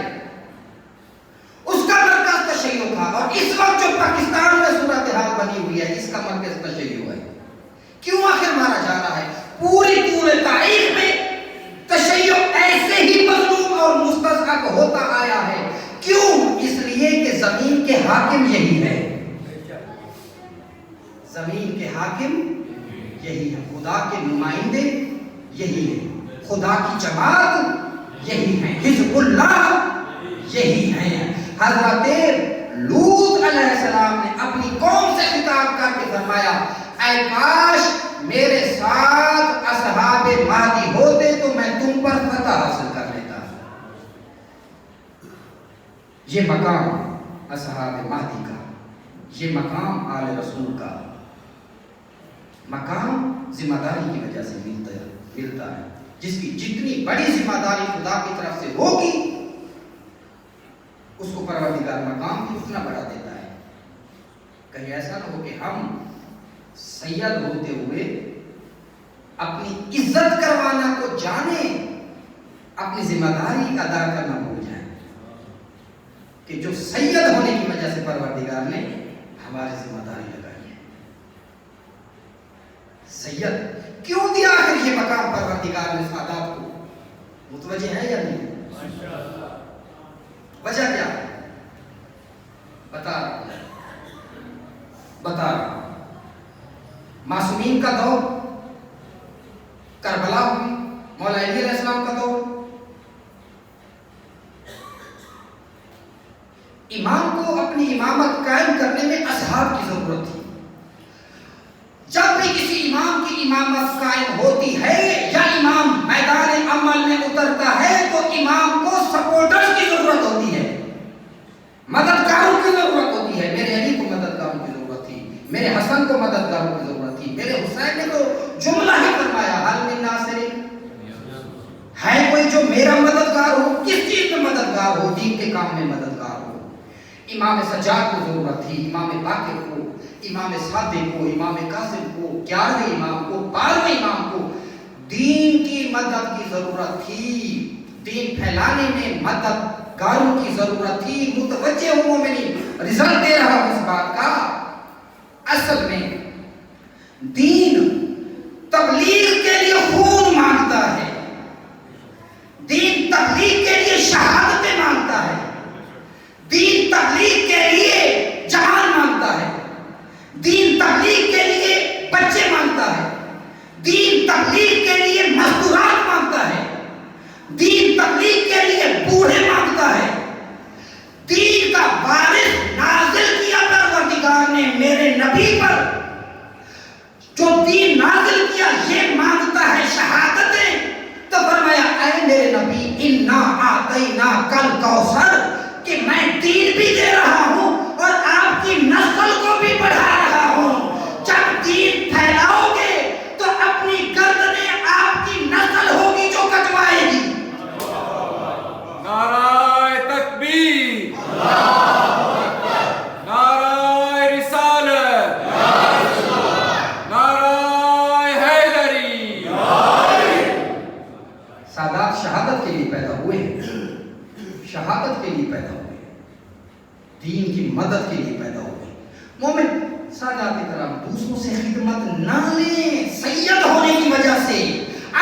اس کا مرکز تشیع تھا، اور اس وقت جو پاکستان میں صورتحال بنی ہوئی ہے اس کا مرکز تشیع ہے۔ کیوں آخر مارا جا رہا ہے؟ پوری طول تاریخ میں تشیع ایسے ہی مظلوم اور مستضعف ہوتا آیا ہے۔ کیوں؟ اس لیے کہ زمین کے حاکم یہی ہے، زمین کے حاکم یہی ہے، خدا کے نمائندے یہی ہیں، خدا کی جماعت یہی ہیں، حزب اللہ یہی ہیں۔ حضرت لوط علیہ السلام نے اپنی قوم سے خطاب کر کے فرمایا، اے کاش میرے ساتھ اصحاب مہدی ہوتے تو میں تم پر فتح حاصل کر لیتا۔ یہ مقام اصحاب مہدی کا، یہ مقام آل رسول کا مقام ذمہ داری کی وجہ سے ملتا ہے۔ جس کی جتنی بڑی ذمہ داری خدا کی طرف سے ہوگی اس کو پروردگار مقام بھی اتنا بڑا دیتا ہے۔ کہیں ایسا نہ ہو کہ ہم سید ہوتے ہوئے اپنی عزت کروانا کو جانیں، اپنی ذمہ داری ادا کرنا بھول جائیں، کہ جو سید ہونے کی وجہ سے پروردگار نے ہماری ذمہ داری لگائی ہے۔ سید کیوں دیا آخر یہ مقام پروردگار نے سادات کو؟ متوجہ ہے یا نہیں؟ وجہ کیا ہے؟ بتا رہا معصومین کا دور، کربلا ہوئی، مولا علی علیہ السلام کا دور، امام کو اپنی امامت قائم کرنے میں اصحاب کی ضرورت تھی۔ جب بھی کسی امام کی امامت قائم ہوتی ہے یا امام میدان عمل میں اترتا ہے تو امام کو سپورٹرز کی ضرورت ہوتی ہے، مددگاروں کی ضرورت ہوتی ہے۔ میرے علی کو مددگاروں کی ضرورت تھی، میرے حسن کو مددگاروں کی ضرورت تھی، میرے حسین نے تو جملہ ہی فرمایا، حل من ناصر ہے کوئی جو میرا مددگار ہو؟ کس چیز میں مددگار ہو؟ دین کے کام میں مددگار ہو۔ امام سجاد کو ضرورت تھی، امام باقر کو، امام صادق کو، امام قاسم کو، 11ویں امام کو، 12ویں امام کو دین کی مدد کی ضرورت تھی، دین پھیلانے میں مددگاروں کی ضرورت تھی۔ متوجہ ہوں مومنین، رزلٹ دے رہا ہوں اس بات کا۔ اصل میں دین تبلیغ کے لیے خون مانگتا ہے، دین تبلیغ کے لیے شہادتیں مانگتا ہے، دین تبلیغ کے لیے جان مانگتا ہے، دین تبلیغ کے لیے بچے مانگتا ہے، دین تبلیغ کے لیے مزدورات مانگتا ہے، دین تبلیغ کے لیے بوڑھے مانگتا ہے۔ دین کا وارث نازل کیا پروردگار نے میرے نبی پر، جو دین نازل کیا یہ مانگتا ہے شہادتیں، تو فرمایا اے میرے نبی انا اعطینا کل کوثر، کہ میں دین بھی دے رہا ہوں اور آپ کی نسل کو بھی بڑھا رہا ہوں۔ جب دین پھیلاؤ گے تو اپنی گردنیں آپ کی نسل ہوگی جو کٹوائے گی۔ نعرہ تکبیر، نعرہ رسالت، نعرہ حیدری۔ سادات شہادت کے لیے پیدا ہوئے ہیں، شہادت کے لیے پیدا ہوئے، دین کی مدد کے لیے پیدا ہوئے۔ مومن سادات کرام دوسروں سے خدمت نہ لیں، سید ہونے کی وجہ سے،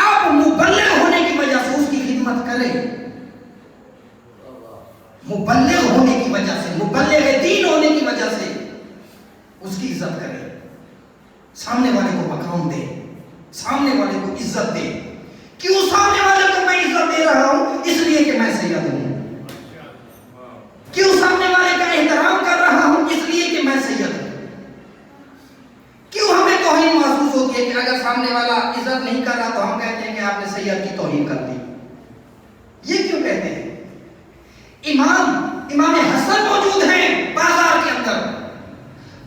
آپ مبلغ ہونے کی وجہ سے اس کی خدمت کریں، مبلغ ہونے کی وجہ سے، مبلغ دین ہونے کی وجہ سے اس کی عزت کریں، سامنے والے کو مقام دیں، سامنے والے کو عزت دیں۔ کیوں سامنے والے کو میں عزت دے رہا ہوں؟ اس لیے کہ میں سید ہوں۔ کیوں سامنے والے کا احترام کر رہا ہوں؟ اس لیے کہ میں سید ہوں۔ کیوں ہمیں توہین محسوس ہوتی ہے کہ اگر سامنے والا عزت نہیں کر رہا تو ہم کہتے ہیں کہ آپ نے سید کی توہین کر دی؟ یہ کیوں کہتے ہیں؟ امام حسن موجود ہیں بازار کے اندر،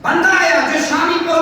بندہ آیا جو شامی پور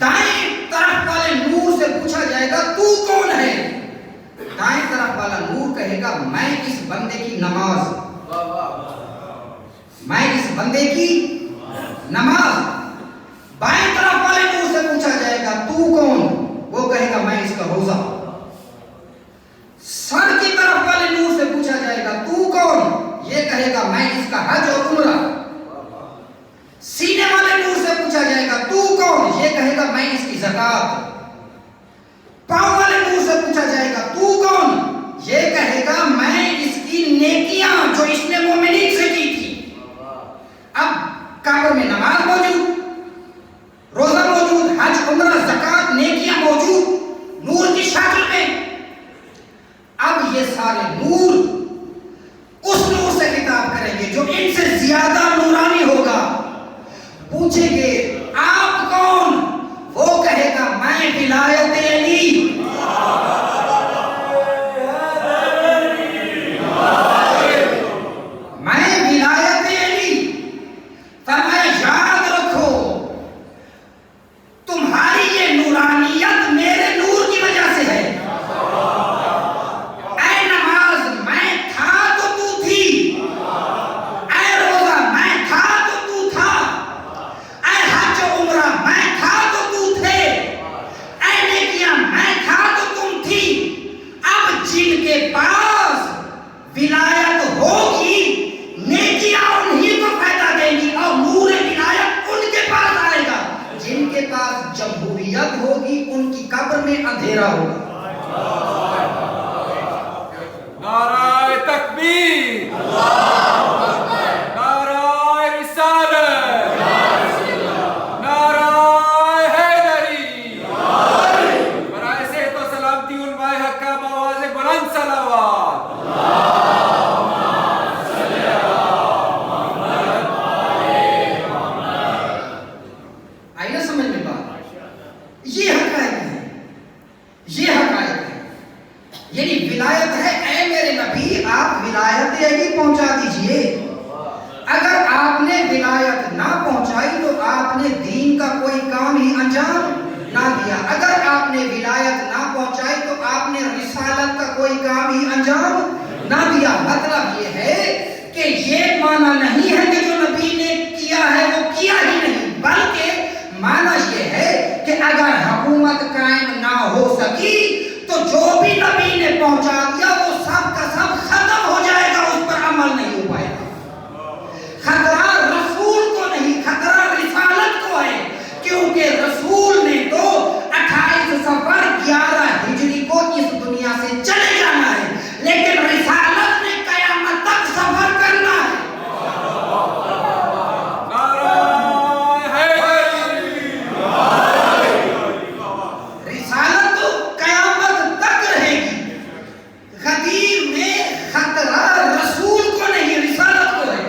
دائیں طرف والے نور سے پوچھا جائے گا تو کون ہے؟ دائیں طرف والا نور کہے گا میں اس بندے کی نماز، میں اس بندے کی نماز. بائیں طرف والے نور سے پوچھا جائے گا تو کون؟ وہ کہے گا میں اس کا روزہ. سر کی طرف والے نور سے پوچھا جائے گا تو کون؟ یہ کہے گا میں اس کا حج اور عمرہ. سینے والے نور سے پوچھا جائے گا تو کون؟ یہ کہے گا میں اس کی زکات. پاؤں والے نور سے پوچھا جائے گا تو کون؟ یہ کہے گا میں اس کی نیکیاں جو اس نے مومنین سے کی تھی. اب قبر میں نماز موجود، روزہ موجود، حج عمرہ زکات نیکیاں موجود نور کی شکل میں. اب یہ سارے نور اس نور سے خطاب کریں گے جو ان سے زیادہ نورانی ہوگا. پوچھیں گے آپ کون؟ وہ کہے گا میں ولایت علی. میں ولایت علی. فرمایا یاد رکھو تمہاری یہ نورانیت میرے نور کی وجہ سے ہے. اے نماز میں تھا تو تو تھی، اے روزہ میں تھا تو تو تھا، اے حج و عمرہ میں تھا تو تو تھے، اے نیکیاں میں تھا تو تم تھی. اب جن کے پاس ولایت ہوگی نیکیاں انہیں کو فائدہ دیں گی اور نور ولایت ان کے پاس آئے گا. جن کے پاس جمہوریت ہوگی ان کی قبر میں اندھیرا ہوگا. نعرہ تکبیر، نعرہ رسالت، نعرہ حیدری. برائے صحت و سلامتی علماء حق کا آواز بلند صلوات. آئی نا سمجھ میں بات؟ یہ حقائق ہے، یہ حقائق ہے. یعنی ولایت ہے اے میرے نبی آپ ولایت علی پہنچا دیجئے. اگر آپ نے ولایت نہ پہنچائی تو آپ نے دین کا کوئی کام ہی انجام نہ دیا. اگر آپ نے ولایت نہ پہنچائی تو آپ نے رسالت کا کوئی کام ہی انجام نہ دیا. مطلب یہ ہے کہ یہ معنی نہیں ہے کہ جو نبی نے کیا ہے وہ کیا ہی نہیں، بلکہ معنی یہ ہے کہ اگر حکومت قائم نہ ہو سکی تو جو بھی نبی نے پہنچا دیا وہ سب کا سب ختم ہو جائے گا، اس پر عمل نہیں ہو پائے گا. خطرہ رسول کو نہیں، خطرہ رسالت کو ہے، کیونکہ رسول نے تو 28 صفر 11 ہجری کو اس دنیا سے چلے جانا ہے، لیکن رسالت نے قیامت تک سفر کرنا ہے. رسالت تو قیامت تک رہے گی. غدیر میں خطرہ رسول کو نہیں رسالت کو ہے.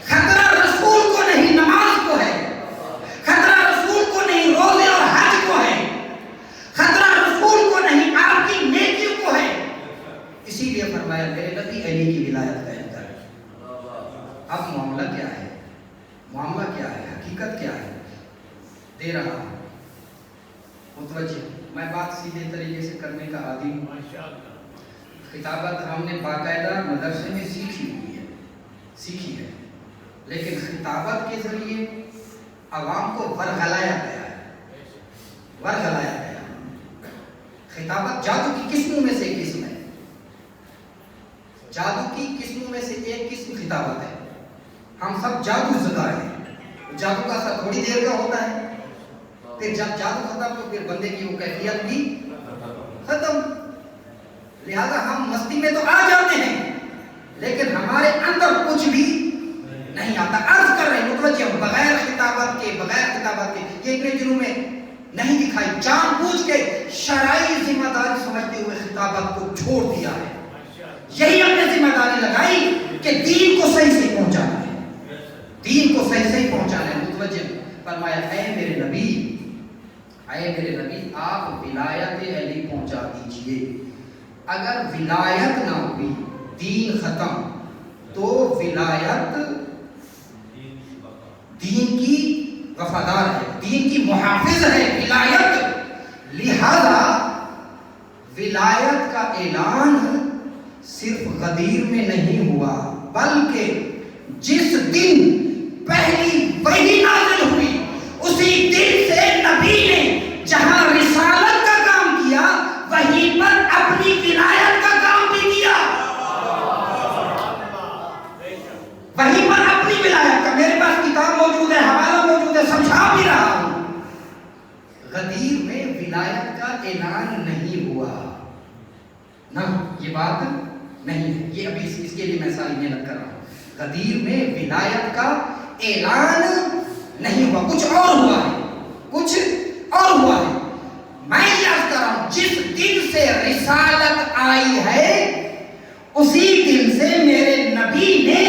خطرہ رسول کو نہیں نماز کو ہے. خطرہ رسول کو نہیں روزے اور حج کو ہے. خطرہ رسول کو نہیں آپ کی نیکیوں کو ہے. اسی لیے فرمایا میرے نبی علی کی ولایت قائم کر. اب معاملہ کیا ہے؟ معاملہ کیا ہے؟ حقیقت کیا ہے؟ دے رہا ہوں متوجہ. میں بات سیدھے طریقے سے کرنے کا عادی ہوں. خطابت ہم نے باقاعدہ مدرسے میں سیکھی ہے، لیکن خطابت کے ذریعے عوام کو ورغلایا گیا ہے. ورغلایا گیا. خطابت جادو کی قسموں میں سے ایک قسم ہے. جادو کی قسموں میں سے ایک قسم خطابت ہے. ہم سب جادو زدہ ہیں. جادو کا اثر تھوڑی دیر کا ہوتا ہے، پھر جب جادو ختم تو پھر بندے کی وہ کیفیت بھی ختم. لہذا ہم مستی میں تو آ جاتے ہیں لیکن ہمارے اندر کچھ بھی نہیں آتا. عرض کر رہے ہیں متوجہ بغیر خطابت کے یہ اتنے دنوں میں نہیں دکھائی. جان بوجھ کے شرعی ذمہ داری سمجھتے ہوئے خطابت کو چھوڑ دیا ہے. یہی ہم نے ذمہ داری لگائی کہ دین کو صحیح سے پہنچانا ہے. دین کو صحیح سے پہنچانا ہے. متوجہ فرمایا اے میرے نبی آپ ولایت علی پہنچا دیجئے. اگر ولایت نہ ہوئی دین ختم، تو ولایت دین کی وفادار ہے، دین کی محافظ ہے، ولایت۔ لہذا ولایت کا اعلان صرف غدیر میں نہیں ہوا، بلکہ جس دن پہلی وحی نازل ہوئی اسی دن سے نبی نے جہاں رسالت کا کام کیا وہیں پر اپنی ولایت کا کام بھی کیا، وہیں پر اپنی ولایت کا۔ میرے پاس کتاب موجود ہے، حوالہ موجود ہے، سمجھا بھی رہا ہوں۔ غدیر میں ولایت کا اعلان نہیں ہوا، نہ یہ بات نہیں ہے، یہ ابھی اس کے لیے میں ساری محنت کر رہا ہوں۔ غدیر میں ولایت کا اعلان نہیں ہوا، کچھ اور ہوا ہے، کچھ اور ہوا ہے۔ میں یاد کر رہا ہوں، جس دن سے رسالت آئی ہے اسی دن سے میرے نبی نے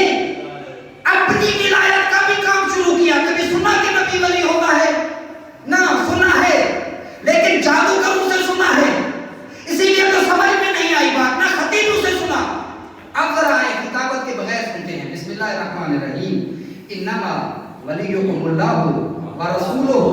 اپنی ولایت کا بھی کام شروع کیا۔ کبھی سنا کہ نبی ولی ہوتا ہے؟ نہ سنا ہے، لیکن جادوگروں سے سنا ہے، اسی لیے تو سمجھ میں نہیں آئی بات، نہ خطیبوں سے سنا۔ اب ذرا آئے کتابت کے بغیر سنتے ہیں۔ بسم اللہ الرحمن الرحیم۔ انما ولیکم اللہ ورسولہ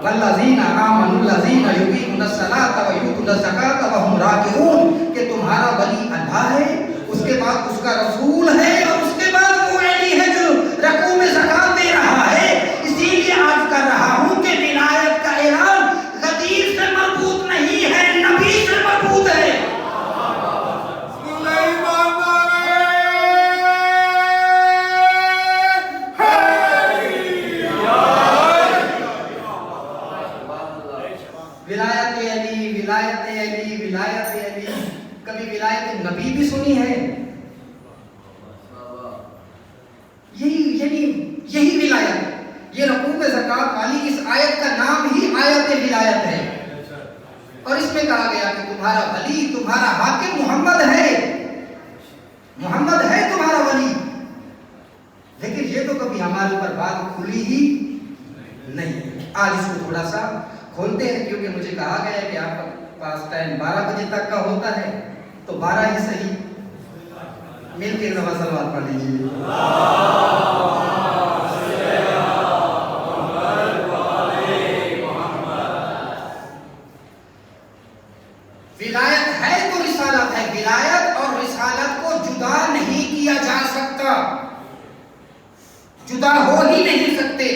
والذین آمنوا الذین یقیمون الصلاۃ ویؤتون الزکاۃ وهم راکعون، کہ تمہارا ولی اللہ ہے، اس کے بعد اس کا رسول ہے، اور اس کے بعد وہ علی ہے جو رکوع میں زکات دے رہا ہے۔ اسی لیے عرض کر رہا ہوں کہ ولایت کا اعلان غدیر سے مربوط نہیں ہے، نبی سے مربوط ہے۔ ولایت علی، ولایت علی، ولایت علی، کبھی ولایت نبی بھی سنی ہے؟ یہی ولایت، یہ رکوع میں زکات والی اس آیت کا نام ہی آیت ولایت ہے، اور اس میں کہا گیا کہ تمہارا ولی، تمہارا حاکم محمد ہے، محمد ہے تمہارا ولی۔ لیکن یہ تو کبھی ہمارے اوپر بات کھلی ہی نہیں۔ آج اس کو تھوڑا سا کھولتے ہیں، کیونکہ مجھے کہا گیا ہے کہ آپ کا پاس ٹائم 12 بجے تک کا ہوتا ہے، تو 12 ہی صحیح۔ مل کے نماز صلوات پڑھ لیجیے۔ ولایت ہے تو رسالت ہے، ولایت اور رسالت کو جدا نہیں کیا جا سکتا، جدا ہو ہی نہیں سکتے۔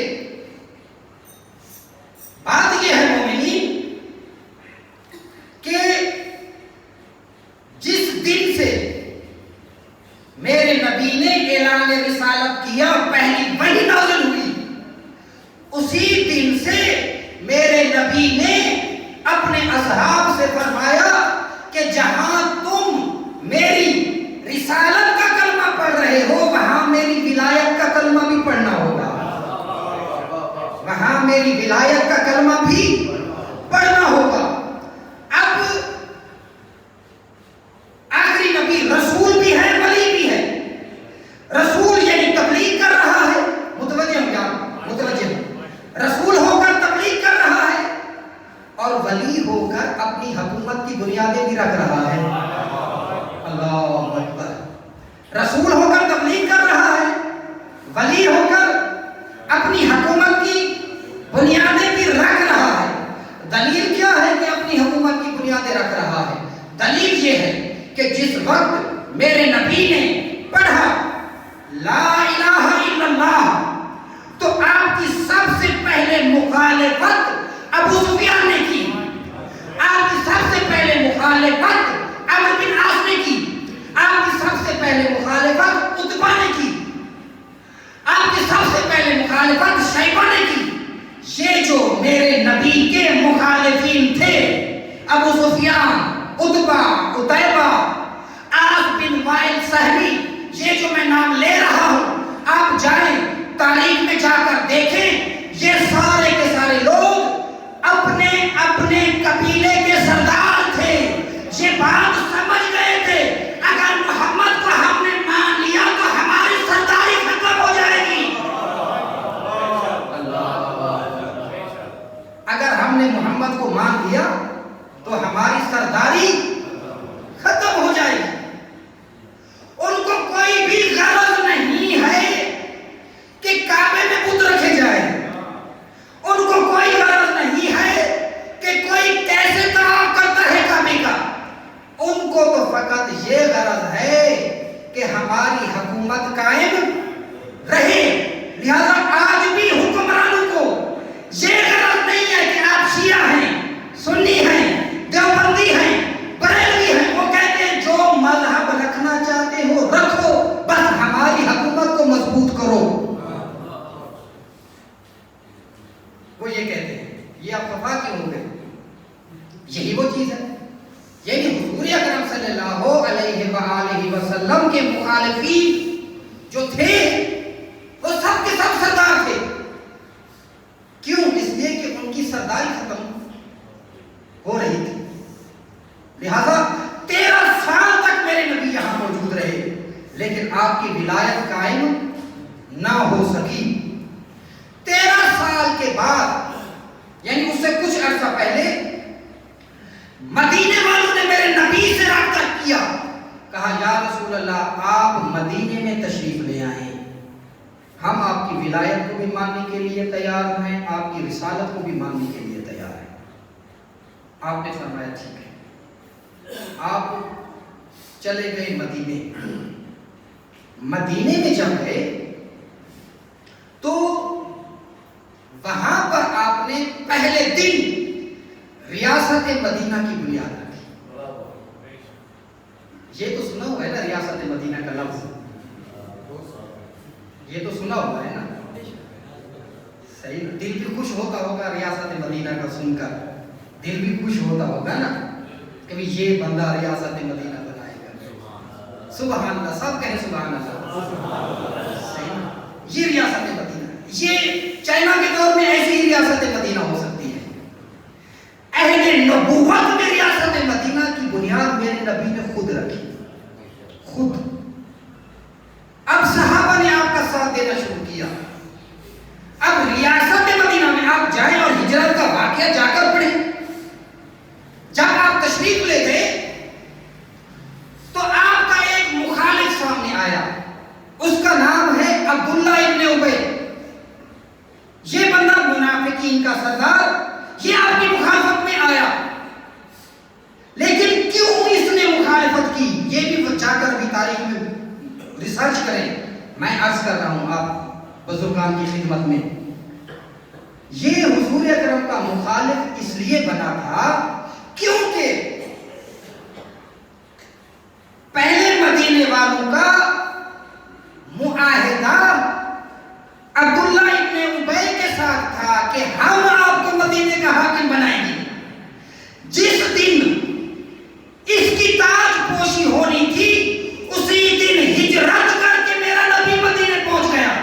بات یہ ہے مومنین کہ جس دن سے میرے نبی نے اعلان رسالت کیا، پہلی وحی نازل ہوئی، اسی دن سے میرے نبی نے اپنے اصحاب سے فرمایا کہ جہاں تم میری رسالت کا کلمہ پڑھ رہے ہو وہاں میری ولایت کا کلمہ بھی پڑھنا ہوگا، وہاں میری ولایت کا کلمہ بھی پڑھنا ہوگا۔ اب آخری نبی رسول بھی ہے، ولی بھی ہے۔ رسول یعنی تبلیغ کر رہا ہے، متوجہ ہو جاؤ، متوجہ ہو، رسول ہو کر تبلیغ کر رہا ہے، اور ولی ہو کر اپنی حکومت کی بنیادیں بھی رکھ رہا ہے۔ اللہ اکبر۔ رسول ہو کر تبلیغ کر رہا ہے، ولی ہو کر اپنی حکومت کی بنیادیں بھی رکھ رہا ہے۔ دلیل کیا ہے کہ اپنی حکومت کی بنیادیں رکھ رہا ہے؟ دلیل یہ ہے کہ جس وقت میرے نبی نے پڑھا لا الہ الا اللہ، تو آپ کی سب سے پہلے مخالفت ابو سفیان نے کی، آپ کی سب سے پہلے مخالفت عمرو بن عاص نے کی، آپ کی سب سے پہلے مخالفت عتبہ نے کی، آپ کی سب سے پہلے مخالفت شیبہ نے کی۔ یہ جو میرے نبی کے مخالفین تھے، ابو سفیان، عتبہ، عتیبہ، عاص بن وائل سہمی، یہ جو میں نام لے رہا ہوں، آپ جائیں تاریخ میں جا کر دیکھیں، یہ سارے کے سارے لوگ اپنے اپنے قبیلے کے سردار تھے۔ یہ بات سمجھ گئے تھے اگر محمد کو ہم نے مان لیا تو ہماری سرداری ختم ہو جائے گی، اگر ہم نے محمد کو مان لیا تو ہماری سرداری ختم ہو جائے گی۔ ان کو کوئی بھی غرض نہیں ہے کہ کعبے میں بت رکھے جائیں، یہ آپ خفا کیوں ہو گئے؟ یہی وہ چیز ہے، یعنی حضور اکرم صلی اللہ علیہ وآلہ وسلم کے مخالفین جو تھے وہ سب کے سب سردار تھے. کیوں؟ اس لیے کہ ان کی سرداری ختم ہو رہی تھی. لہذا 13 سال تک میرے نبی یہاں موجود رہے لیکن آپ کی ولایت قائم نہ ہو سکی. 13 سال کے بعد یعنی اس سے کچھ عرصہ پہلے مدینے والوں نے میرے نبی سے رابطہ کیا، کہا یا رسول اللہ آپ مدینے میں تشریف لے آئیں، ہم آپ کی ولایت کو بھی ماننے کے لیے تیار ہیں، آپ کی رسالت کو بھی ماننے کے لیے تیار ہیں. آپ نے فرمایا ٹھیک ہے. آپ چلے گئے مدینے. مدینے میں جب گئے تو وہاں پر آپ نے پہلے دن ریاست مدینہ کی بنیاد رکھی. یہ تو سنا ہوا ہے نا ریاست مدینہ کا لفظ، یہ تو سنا ہوا ہے نا. صحیح، دل بھی خوش ہوتا ہوگا ریاست مدینہ کا سن کر، دل بھی خوش ہوتا ہوگا نا کہ یہ بندہ ریاست مدینہ بنائے گا. سبحان اللہ، سب کہیں سبحان اللہ. صحیح، یہ ریاست مدینہ، یہ چائنا کے دور میں ایسی ہی ریاست مدینہ ہو سکتی ہے. اہل نبوت میں ریاست مدینہ کی بنیاد میرے نبی نے خود رکھی، خود. اب صحابہ نے آپ کا ساتھ دینا شروع کیا. اب ریاست مدینہ میں آپ جائیں اور ہجرت کا واقعہ جا کر پڑھیں. جب آپ تشریف لے گئے تو آپ کا ایک مخالف سامنے آیا، اس کا نام ہے عبداللہ ابن ابی. یہ بندہ منافقین کا سردار، یہ آپ کی مخالفت میں آیا. لیکن کیوں اس نے مخالفت کی یہ بھی جا کر بھی تاریخ میں ریسرچ کریں. میں عرض کر رہا ہوں آپ بزرگان کی خدمت میں، یہ حضور اکرم کا مخالف اس لیے بنا تھا کیونکہ پہلے مدینے والوں کا معاہدہ عبداللہ ابن ابی کے ساتھ تھا کہ ہم آپ کو مدینے کا حاکم بنائیں گے. جس دن اس کی تاج پوشی ہونی تھی اسی دن ہجرت کر کے میرا نبی مدینے پہنچ گیا.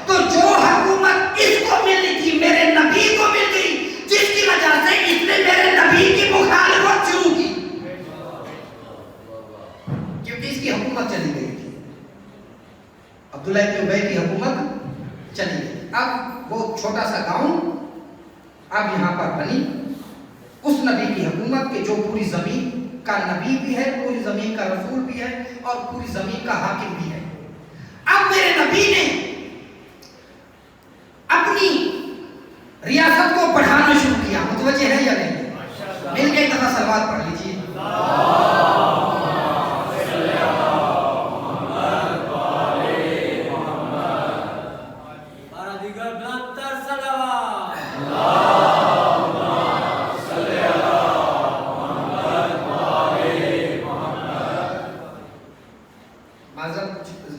تو جو حکومت اس کو ملنی تھی میرے نبی کو مل گئی، جس کی وجہ سے اس نے میرے نبی کی مخالفت شروع کی، کیونکہ اس کی حکومت چلی گئی تھی. عبداللہ ابن ابی کی حکومت چلی گئی. اب وہ چھوٹا سا گاؤں اب یہاں پر بنی اس نبی کی حکومت کے جو پوری زمین کا نبی بھی ہے، پوری زمین کا رسول بھی ہے اور پوری زمین کا حاکم بھی ہے. اب میرے نبی نے اپنی ریاست کو بڑھانا شروع کیا. متوجہ ہے یا نہیں؟ مل کے ایک دفعہ سلوات پڑھ لیجیے.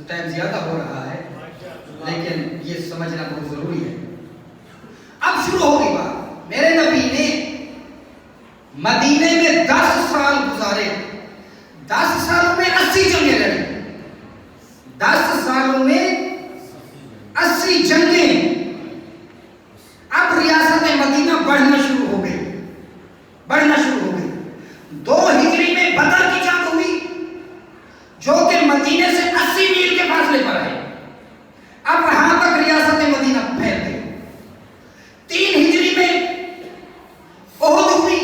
ٹائم زیادہ ہو رہا ہے لیکن یہ سمجھنا بہت ضروری ہے. اب شروع ہو گئی بات. میرے نبی نے مدینے میں 10 سال گزارے. 10 سالوں میں 80 جنگیں لڑی. 10 سالوں میں 80 جنگیں. اب ریاست مدینہ بڑھنا شروع ہو گئی، بڑھنا شروع ہو گئی. 2 ہجری میں بدر کی جنگ ہوئی جو کہ مدینے سے 80 میل کے فاصلے پر ہے. اب وہاں تک ریاست مدینہ پھیل گئی. 3 ہجری میں احد ہوئی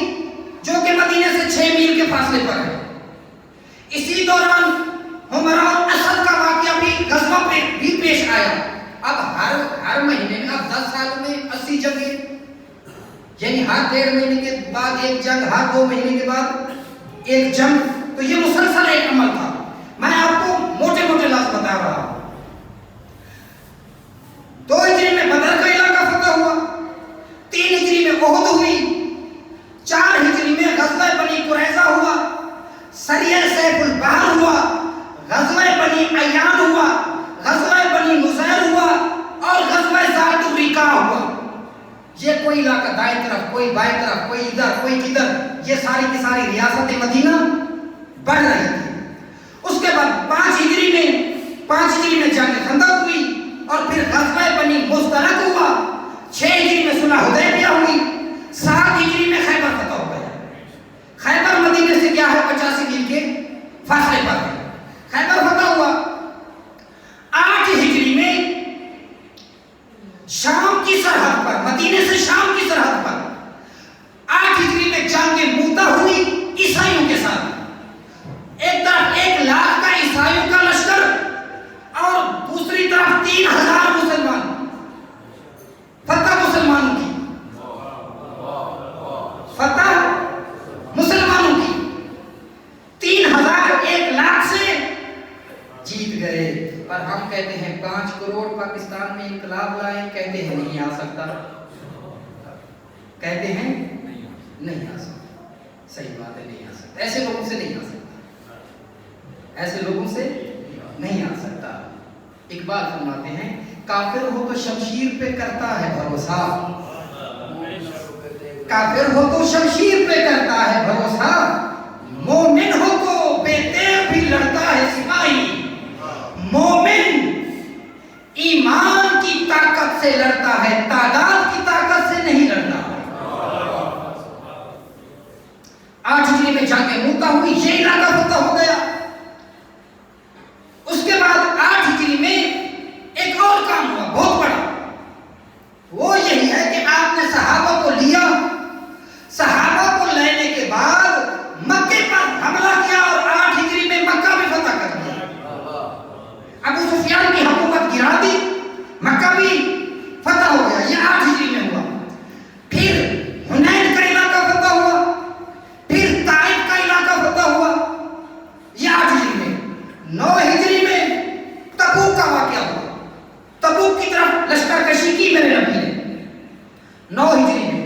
جو کہ مدینے سے 6 میل کے فاصلے پر ہے. اسی دوران حمراء اسد کا واقعہ بھی غزوہ پہ بھی پیش آیا. اب ہر مہینے میں اب 10 سالوں میں 80 جنگیں، یعنی ہر 1.5 مہینے کے بعد ایک جنگ، ہر 2 مہینے کے بعد ایک جنگ. تو یہ مسلسل ایک عمل تھا. میں آپ کو موٹے موٹے لفظ بتا رہا ہوں. 2 ہجری میں بدر کا علاقہ فتح ہوا. 3 ہجری میں احد ہوئی. 4 ہجری میں غزوہ بنی قریظہ ہوا. سریہ سیف البحر ہوا. غزوہ بنی عیان ہوا. غزوہ بنی نصیر ہوا اور غزوہ ذات الرقاع ہوا. یہ کوئی علاقہ دائیں طرف کوئی بائیں طرف، کوئی ادھر، کوئی کدھر، یہ ساری کی ساری ریاست مدینہ بڑھ رہی تھی۔ اس کے بعد 5 ہجری میں جنگ خندق ہوئی، اور پھر غزوہ بنی مستلق ہوا، 6 ہجری میں صلح حدیبیہ ہوئی، 7 ہجری میں خیبر فتح ہو گیا۔ خیبر مدینے سے کیا ہے 85 میل کے فاصلے پر ہے، خیبر فتح ہوا۔ 8 ہجری میں شام کی سرحد پر، مدینے سے شام کی سرحد پر 8 ہجری میں جنگ موتا ہوئی عیسائیوں کے ساتھ۔ ایک طرف 1 لاکھ کا عیسائیوں کا لشکر اور دوسری طرف 3000 مسلمان، فتح مسلمانوں کی، فتح مسلمانوں کی، 3000 1 لاکھ سے جیت گئے۔ اور ہم کہتے ہیں 5 کروڑ پاکستان میں انقلاب لائے، کہتے ہیں نہیں آ سکتا، کہتے ہیں نہیں آ سکتا۔ صحیح بات ہے، نہیں آ سکتا، ایسے لوگوں سے نہیں آ سکتا، ایسے لوگوں سے نہیں آ سکتا۔ اقبال فرماتے ہیں کافر ہو تو شمشیر پہ کرتا ہے بھروسہ، کافر ہو تو شمشیر پہ کرتا ہے بھروسہ، مومن ہو تو بے تیر بھی لڑتا ہے سپاہی، مومن ایمان کی طاقت سے لڑتا ہے، تعداد کی طاقت سے نہیں لڑتا۔ 8 ہجری میں جنگ موتا ہوئی، یہ علاقہ فتح ہو گیا۔ اس کے بعد 8 ہجری میں ایک اور کام ہوا بہت بڑا، وہ یہی ہے کہ آپ نے صحابہ کو لیا، صحابہ کو لینے کے بعد مکے پر حملہ کیا اور 8 ہجری میں مکہ بھی فتح کر دیا۔ ابو سفیان کی حکومت گرا دی، مکہ بھی فتح ہو گیا، یہ 8 ہجری میں ہوا۔ پھر حنین کا علاقہ فتح ہوا، پھر طائف کا علاقہ فتح ہوا، یہ 8 ہجری میں۔ 9 ہجری میں تبوک کا واقعہ ہوا، تبوک کی طرف لشکر کشی کی میرے نبی نے 9 ہجری میں۔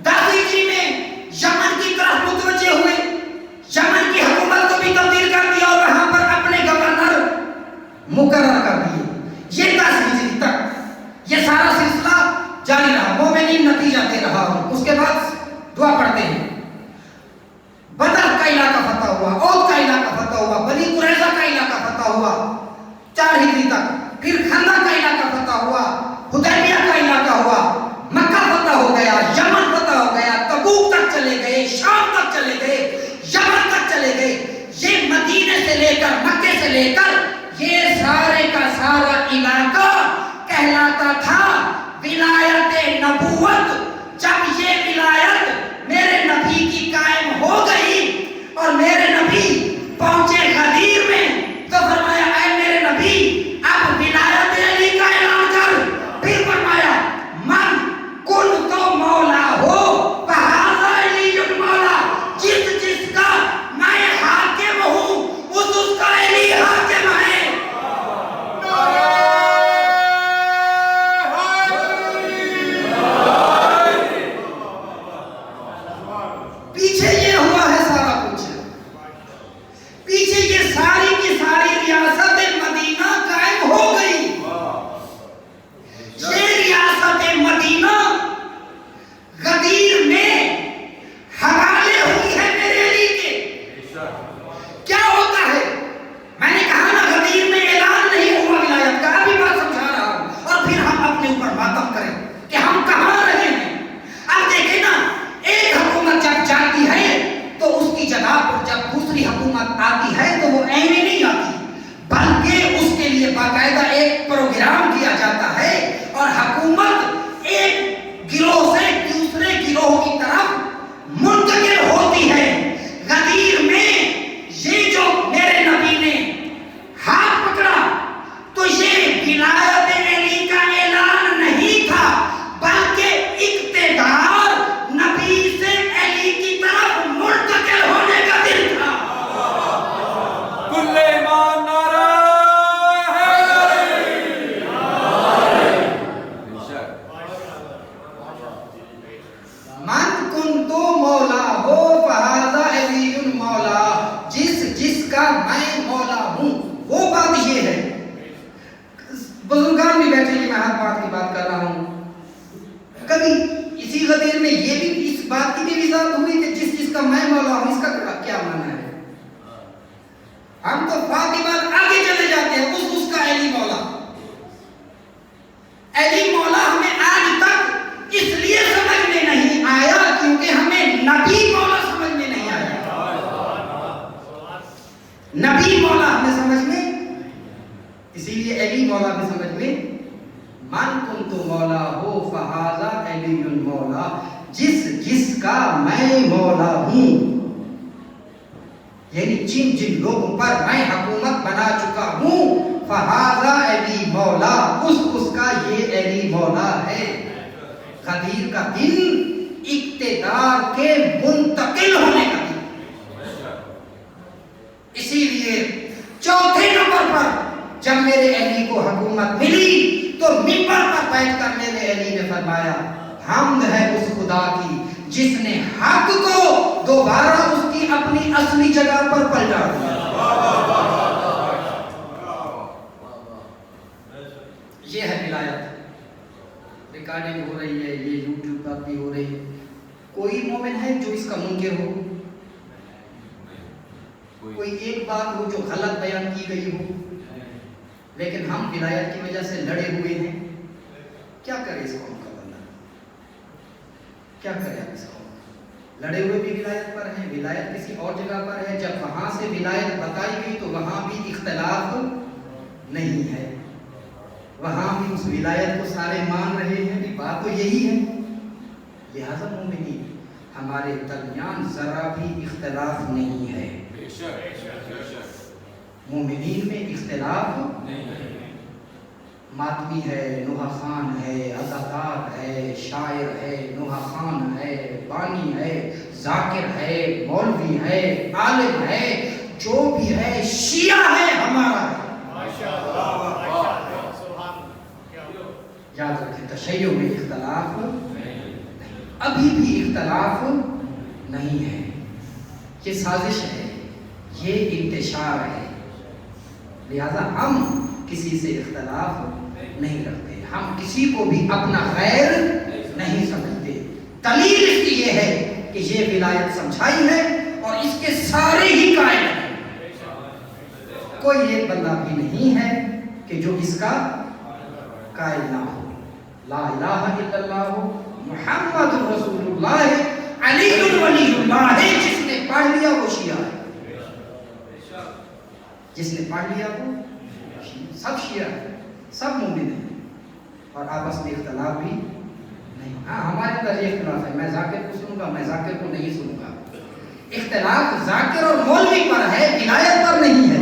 10 ہجری میں یمن کی طرف متوجہ ہوئے، یمن کی حکومت کو بھی تبدیل کر دیا اور وہاں پر اپنے گورنر مقرر کر دیے۔ یہ 10 ہجری تک یہ سارا سلسلہ جاری رہا، مومنین نتیجہ دے رہا ہوں۔ اس کے بعد دعا پڑھتے ہیں، بدر کا علاقہ فتح ہوا، عہد کا علاقہ فتح ہوا، بنی قریظہ کا علاقہ فتح ہوا 4 ہجری تک، پھر خندق کا علاقہ فتح ہوا، حدیبیہ کا علاقہ ہوا، مکہ فتح ہو گیا، یمن فتح ہو گیا، تبوک تک چلے گئے، شام تک چلے گئے، یمن تک چلے گئے۔ یہ مدینے سے لے کر مکے سے لے کر یہ سارے کا سارا علاقہ کہلاتا تھا ولایت نبوت۔ جب یہ ولایت میرے نبی کی قائم ہو گئی اور میرے نبی پہنچے غدیر میں تو فرمایا اے میرے نبی اب ولایت علی کا اعلان کر۔ پھر فرمایا من کن تو مولا ہو فہذا علی مولا، جس جس کا میں حاکم ہوں اس کا علی حاکم ہے۔ پیچھے یہ ہوا ہے سارا کچھ، پیچھے یہ ساری کی ساری ریاست مدینہ قائم ہو گئی۔ یہ ریاست مدینہ غدیر میں حوالے ہوئی ہے میرے علی کے۔ کیا ہوتا ہے؟ میں نے کہا نا غدیر میں اعلان نہیں ہوا ولایت کا، ابھی بات سمجھا رہا ہوں، اور پھر ہم اپنے اوپر ماتم کریں کہ ہم کہاں رہے ہیں۔ اب دیکھیں نا، ایک حکومت جب جاتی ہے تو اس کی جگہ پر جب دوسری حکومت آتی ہے تو وہ ایویں نہیں آتی، بلکہ اس کے لیے باقاعدہ ایک پروگرام کیا جاتا ہے اور حکومت ایک گروہ سے دوسرے گروہ کی طرف منتقل ہوتی ہے۔ غدیر میں یہ جو میرے نبی نے ہاتھ پکڑا تو یہ ولایت علی کا اعلان نہیں تھا، بلکہ اقتدار نبی سے علی کی طرف منتقل ہونے کا دن تھا۔ ذات ہوئی کہ جس چیز کا میں مولا ہوں، اس کا کیا معنی ہے؟ ہم تو فاطمہ آگے چلے جاتے ہیں، اس کا علی مولا، علی مولا ہمیں آج تک اس لیے سمجھ میں نہیں آیا کیونکہ ہمیں نبی مولا سمجھ میں نہیں آیا۔ نبی مولا ہمیں سمجھ میں، اسی لیے علی مولا بھی سمجھ میں، من کنت مولا ہو فہذا علی مولا، جس کا میں مولا ہوں، یعنی جن لوگوں پر میں حکومت بنا چکا ہوں، فہذا علی مولا، اس کا یہ علی مولا ہے۔ غدیر کا دن اقتدار کے منتقل ہونے کا دن، اسی لیے چوتھے نمبر پر جب میرے علی کو حکومت ملی تو منبر پر بیٹھ کر میرے علی نے فرمایا حمد ہے اس خدا کی جس نے حق کو دوبارہ اس کی اپنی اصلی جگہ پر پلٹا دیا۔ یہ ہے ولایت، ریکارڈنگ ہو رہی ہے، یہ یوٹیوب پر بھی ہو رہی ہے۔ کوئی مومن ہے جو اس کا منکر ہو؟ کوئی ایک بات ہو جو غلط بیان کی گئی ہو؟ لیکن ہم ولایت کی وجہ سے لڑے ہوئے ہیں۔ کیا کرے اس قوم کا بندہ؟ کیا کرے اب اس قوم؟ لڑے ہوئے بھی ولایت پر ہیں، ولایت کسی اور جگہ پر ہے، جب وہاں سے ولایت بتائی گئی تو وہاں بھی اختلاف نہیں ہے، وہاں بھی اس ولایت کو سارے مان رہے ہیں، بات تو یہی ہے۔ لہذا مومنین ہمارے درمیان ذرا بھی اختلاف نہیں ہے، مومنین میں اختلاف نہیں ہے۔ ماتمی ہے، نوحہ خان ہے، اداکار ہے، شاعر ہے، نوحہ خان ہے، بانی ہے، ذاکر ہے، مولوی ہے، عالم ہے، جو بھی ہے شیعہ ہے ہمارا ہے۔ یاد رکھیں تشیع میں اختلاف ابھی بھی اختلاف نہیں ہے، یہ سازش ہے، یہ انتشار ہے، لہذا ہم کسی سے اختلاف نہیں رکھتے، ہم کسی کو بھی اپنا غیر نہیں سمجھتے۔ دلیل اس کی یہ ہے کہ یہ ولایت سمجھائی ہے اور اس کے سارے ہی قائل ہیں، کوئی ایک بندہ بھی نہیں ہے کہ جو اس کا قائل نہ ہو۔ لا الہ الا اللہ محمد رسول اللہ علی ولی اللہ، جس نے پڑھ لیا وہ شیعہ ہے، جس نے پڑھ لیا وہ سب شیعہ ہے، سب مومن ہیں، اور آپس میں اختلاف بھی نہیں۔ ہاں ہمارے اندر یہ اختلاف ہے، میں ذاکر کو سنوں گا، میں ذاکر کو نہیں سنوں گا۔ اختلاف ذاکر اور مولوی پر ہے، ولایت پر نہیں ہے۔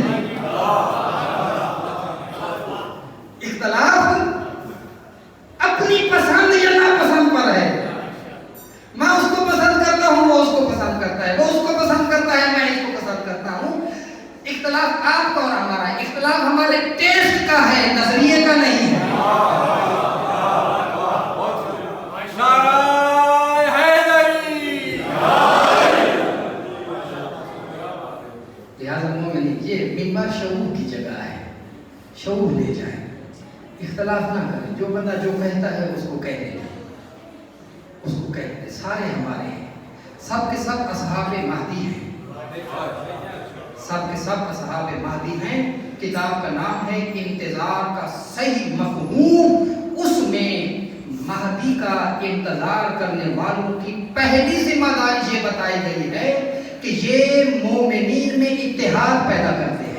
اختلاف اپنی پسند یا ناپسند پر ہے، میں اس کو پسند کرتا ہوں، وہ اس کو پسند کرتا ہے، وہ اس کو پسند کرتا ہے، میں اس کو پسند کرتا ہوں۔ اختلاف آپ کا اور ہمارا ہے، اختلاف ہمارے ٹیسٹ کا ہے، نظریے کا نہیں ہے۔ نعرہ حیدری۔ لہٰذا مومن یہ منبر شعور کی جگہ ہے، شعور لے جائیں، اختلاف نہ کریں، جو بندہ جو کہتا ہے اس کو کہہ دیں، اس کو کہہ دیں، سارے ہمارے ہیں، سب کے سب اصحاب مہدی ہیں، سب کے سب اصحاب مہدی ہیں۔ کتاب کا نام ہے انتظار کا صحیح مفہوم، اس میں مہدی کا انتظار کرنے والوں کی پہلی ذمہ داری یہ بتائی گئی ہے کہ یہ مومنین میں اتحاد پیدا کرتے ہیں۔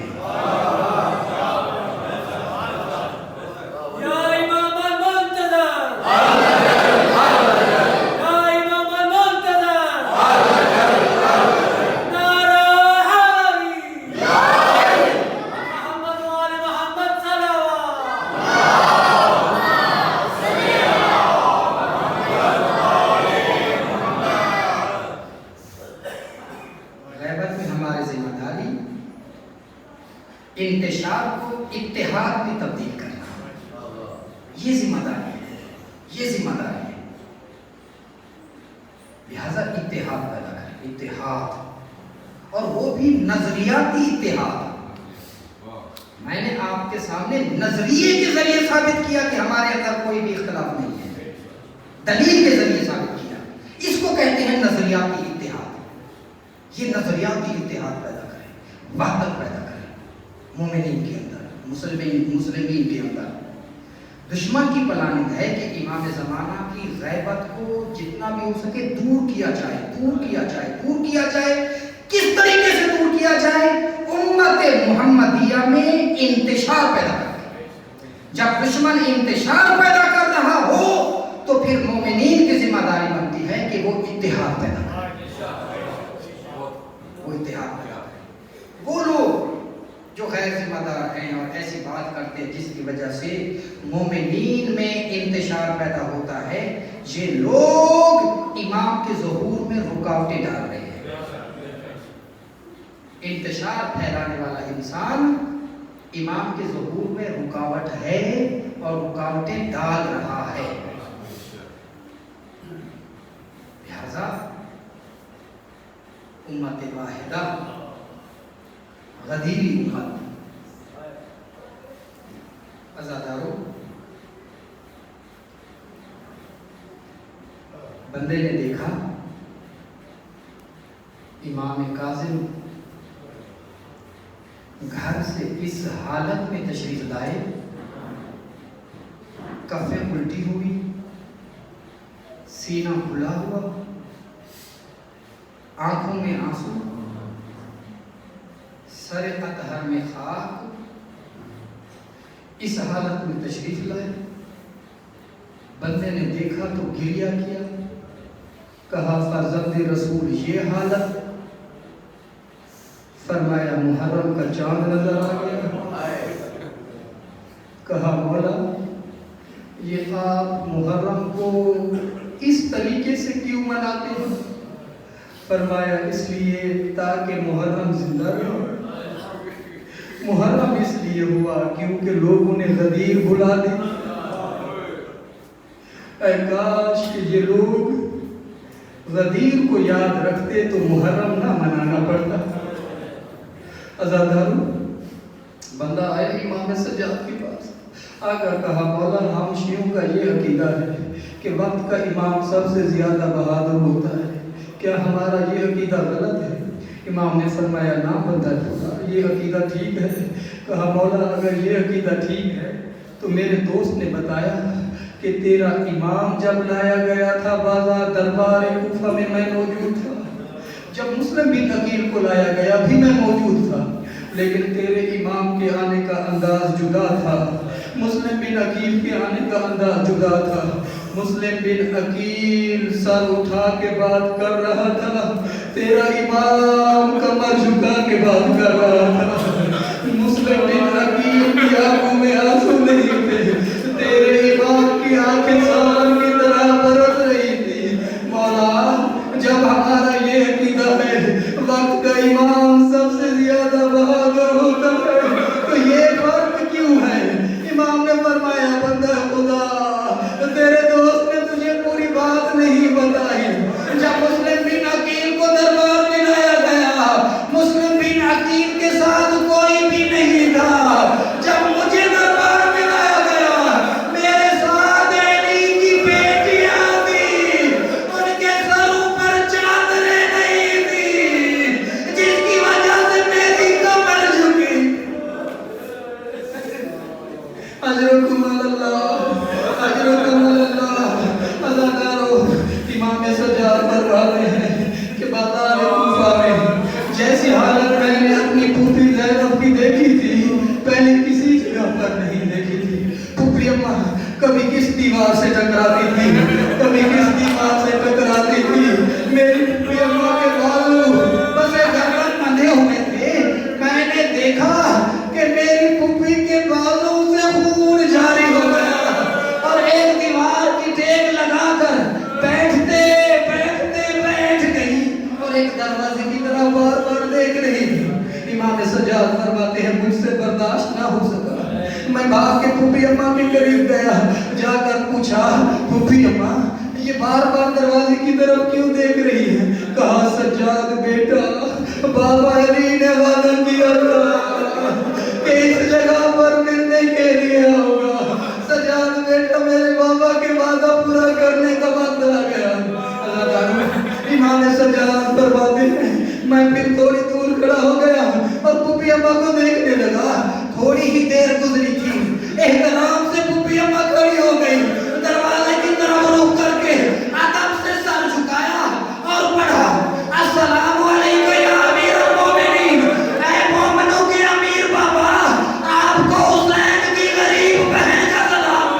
انتشار کو اتحاد میں تبدیل کرنا، یہ ذمہ داری ہے، یہ ذمہ داری ہے۔ لہذا اتحاد پیدا کریں، اتحاد، اور وہ بھی نظریاتی اتحاد۔ میں نے آپ کے سامنے نظریے کے ذریعے ثابت کیا کہ ہمارے اندر کوئی بھی اختلاف نہیں ہے، دلیل کے ذریعے ثابت کیا، اس کو کہتے ہیں نظریہ۔ نظریاتی اتحاد، یہ نظریاتی اتحاد پیدا کرے، وحدت پیدا کرے مومنین کے اندر، مسلمین کے اندر۔ دشمن کی پلاننگ ہے کہ امام زمانہ کی غیبت کو جتنا بھی ہو سکے دور کیا جائے، دور کیا جائے، دور کیا جائے۔ کس طریقے سے دور کیا جائے؟ امت محمدیہ میں انتشار پیدا کرے۔ جب دشمن انتشار پیدا کر رہا ہو تو پھر مومنین کی ذمہ داری بنتی ہے کہ وہ اتحاد پیدا کرے، وہ اتحاد پیدا کرے۔ وہ لوگ جو غیر ذمہ دار ہیں اور ایسی بات کرتے ہیں جس کی وجہ سے مومنین میں انتشار پیدا ہوتا ہے، یہ لوگ امام کے ظہور میں رکاوٹیں ڈال رہے ہیں۔ انتشار پھیلانے والا انسان امام کے ظہور میں رکاوٹ ہے اور رکاوٹیں ڈال رہا ہے۔ لہذا امت واحدہ، غدیری امت، عزادارو، بندے نے دیکھا امام کاظم گھر سے اس حالت میں تشریف لائے، کفیں الٹی ہوئی، سینہ کھلا ہوا، آنکھوں میں آنسو، سر اطہر میں خاک، اس حالت میں تشریف لائے۔ بندے نے دیکھا تو گریہ کیا، کہا فرزند رسول یہ حالت؟ فرمایا محرم کا چاند نظر آ گیا۔ کہا مولا یہ آپ محرم کو اس طریقے سے کیوں مناتے ہیں؟ فرمایا اس لیے تاکہ محرم زندہ رہے۔ محرم اس لیے ہوا کیونکہ لوگوں نے غدیر بلا دی۔ اے کاش کہ یہ لوگ غدیر کو یاد رکھتے تو محرم نہ منانا پڑتا۔ عزادارو، بندہ آیا امام سجاد کے پاس، آ کر کہا مولا ہم شیعوں کا یہ عقیدہ ہے کہ وقت کا امام سب سے زیادہ بہادر ہوتا ہے، کیا ہمارا یہ عقیدہ غلط ہے؟ امام نے فرمایا نہ بندہ ہوگا، یہ عقیدہ ٹھیک ہے۔ کہا مولا اگر یہ عقیدہ ٹھیک ہے تو میرے دوست نے بتایا کہ تیرا امام جب لایا گیا تھا بازار دربار کوفہ میں موجود تھا، جب مسلم بن عقیل کو لایا گیا بھی میں موجود تھا، لیکن تیرے امام کے آنے کا انداز جدا تھا، مسلم بن عقیل کے آنے کا انداز جدا تھا۔ مسلم بن عقیل سر اٹھا کے بات کر رہا تھا، تیرا امام کمر جھکا کے بات کر رہا تھا۔ مسلم بن عقیل کی آنکھوں میں آنسو نہیں تھے، تیرے امام کی آنکھیں ساون کی طرح برس رہی تھی۔ مولا جب ہمارا یہ عقیدہ ہے وقت کا امام سب سے زیادہ بہادر ہوتا ہے تو یہ فرق کیوں ہے؟ امام نے فرمایا بندہ خدا تیرے دوست نے تجھے پوری بات نہیں بتائی۔ جب مسلم بن عقیل کو دربار میں لایا گیا، مسلم بن عقیل کے ساتھ کوئی بھی نہیں تھا۔ جب مجھے دربار میں لایا گیا، میرے ساتھ علی کی بیٹیاں تھیں، ان کے سروں پر چادریں نہیں تھی، جس کی وجہ سے میری کمر جھکی۔ اجرکم اللہ، اجرکم اللہ۔ عزادارو، امام سجاد فرما رہے ہیں کہ بازار کوفہ میں جیسی حالت میں نے اپنی پھوپھی زینب کی دیکھی تھی پہلے کسی جگہ پر نہیں دیکھی تھی۔ پھوپھی اماں کبھی کس دیوار سے ٹکراتی تھی، کبھی کس دیوار سے ٹکراتی تھی۔ میری پھوپھی اماں کے بالوں بس گردن بندھے ہوئے تھے، میں نے دیکھا کہ میری پھوپھی کے بالوں سے خون جاری ہو گیا اور ایک دیوار کی ٹیک لگا کر بیٹھتے بیٹھ گئی اور ایک دروازے کی طرح بار بار دیکھ رہی تھی۔ امام سجاد فرماتے ہیں مجھ سے برداشت نہ ہو سکا، میں بھاگ کے پھوپھی اماں کے قریب گیا، جا کر پوچھا پھوپھی اماں یہ بار بار دروازے کی طرف کیوں دیکھ رہی ہے؟ کہا سجاد بیٹا بابا علی نے وعدہ کیا تھا کہ اس جگہ پر ملنے کے لیے ہوگا۔ سجاد بیٹا میرے بابا کے وعدہ پورا کرنے کا وقت آ گیا۔ اللہ تعالیٰ ماں نے سجاد فرماتے ہیں میں پھر تھوڑی دور کھڑا ہو گیا اور پھوپھی اماں کو دیکھنے لگا. تھوڑی ہی دیر گزری تھی, احترام سے پھوپھی اماں کھڑی ہو گئی, دروازے کی طرف رخ کر کے ادب سے سر جھکایا اور پڑھا السلام علیکم یا امیر المومنین, اے مومنوں کے امیر بابا, آپ کو حسین کی غریب بہن کا سلام.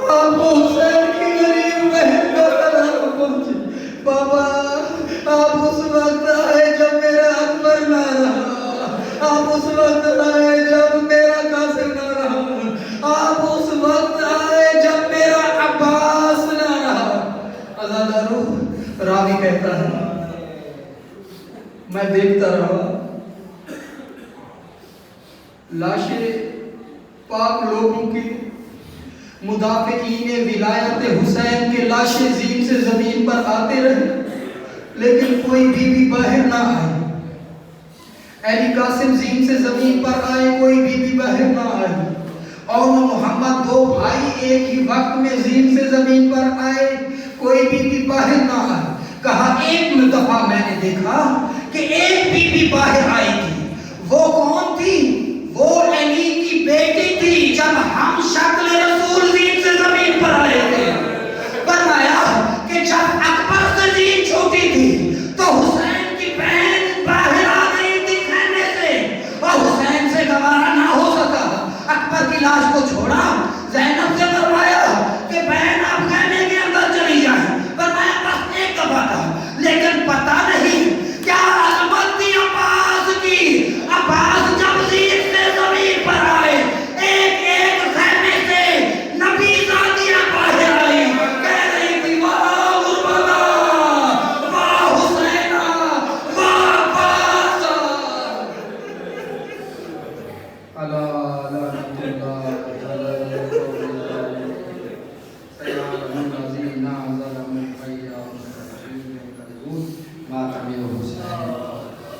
آپ کو حسین کی غریب بہن کا سلام پہنچے. بابا آپ اس وقت آئے جب میرا اکبر نہ رہا, آپ اس وقت آئے جب میرا قاسم نہ رہا, آپ اس وقت آئے جب میرا عباس نہ رہا. آزادہ روح راوی کہتا ہے میں دیکھتا رہا لاشیں پاک لوگوں کی, مدافعین ولایت حسین کے لاشیں زین سے زمین پر آتے رہے لیکن کوئی بی بی باہر نہ آئی. علی قاسم زین سے زمین پر آئے, کوئی بی بی باہر نہ آئی. اور محمد دو بھائی ایک ہی وقت میں زین سے زمین پر آئے, کوئی بی بی باہر نہ آئی. کہا ایک دفعہ میں نے دیکھا کہ ایک بی بی باہر آئی تھی. وہ کون تھی؟ وہ علی کی بیٹی تھی جب ہم شکل رسول زین سے زمین پر آئے تھے. فرمایا کہ جب اکبر سے زین چھوٹی تھی تو حسین کی بہن باہر آ گئی تھی خیمے سے, اور حسین سے گوارا نہ ہو سکا. اکبر کی لاش کو چھوڑا, زینب سے فرمایا کہ بہن آپ خیمے کے اندر چلی جائیں. فرمایا بس ایک دفعہ تھا, لیکن پتہ نہیں کیا عظمت تھی عباس کی. عباس جب زین سے زمین پر آئے, ایک ایک خیمے سے نبی زادیاں باہر آئی, کہہ رہی تھی واہ غربتا, واہ حسینہ, واہ عباس. اللہ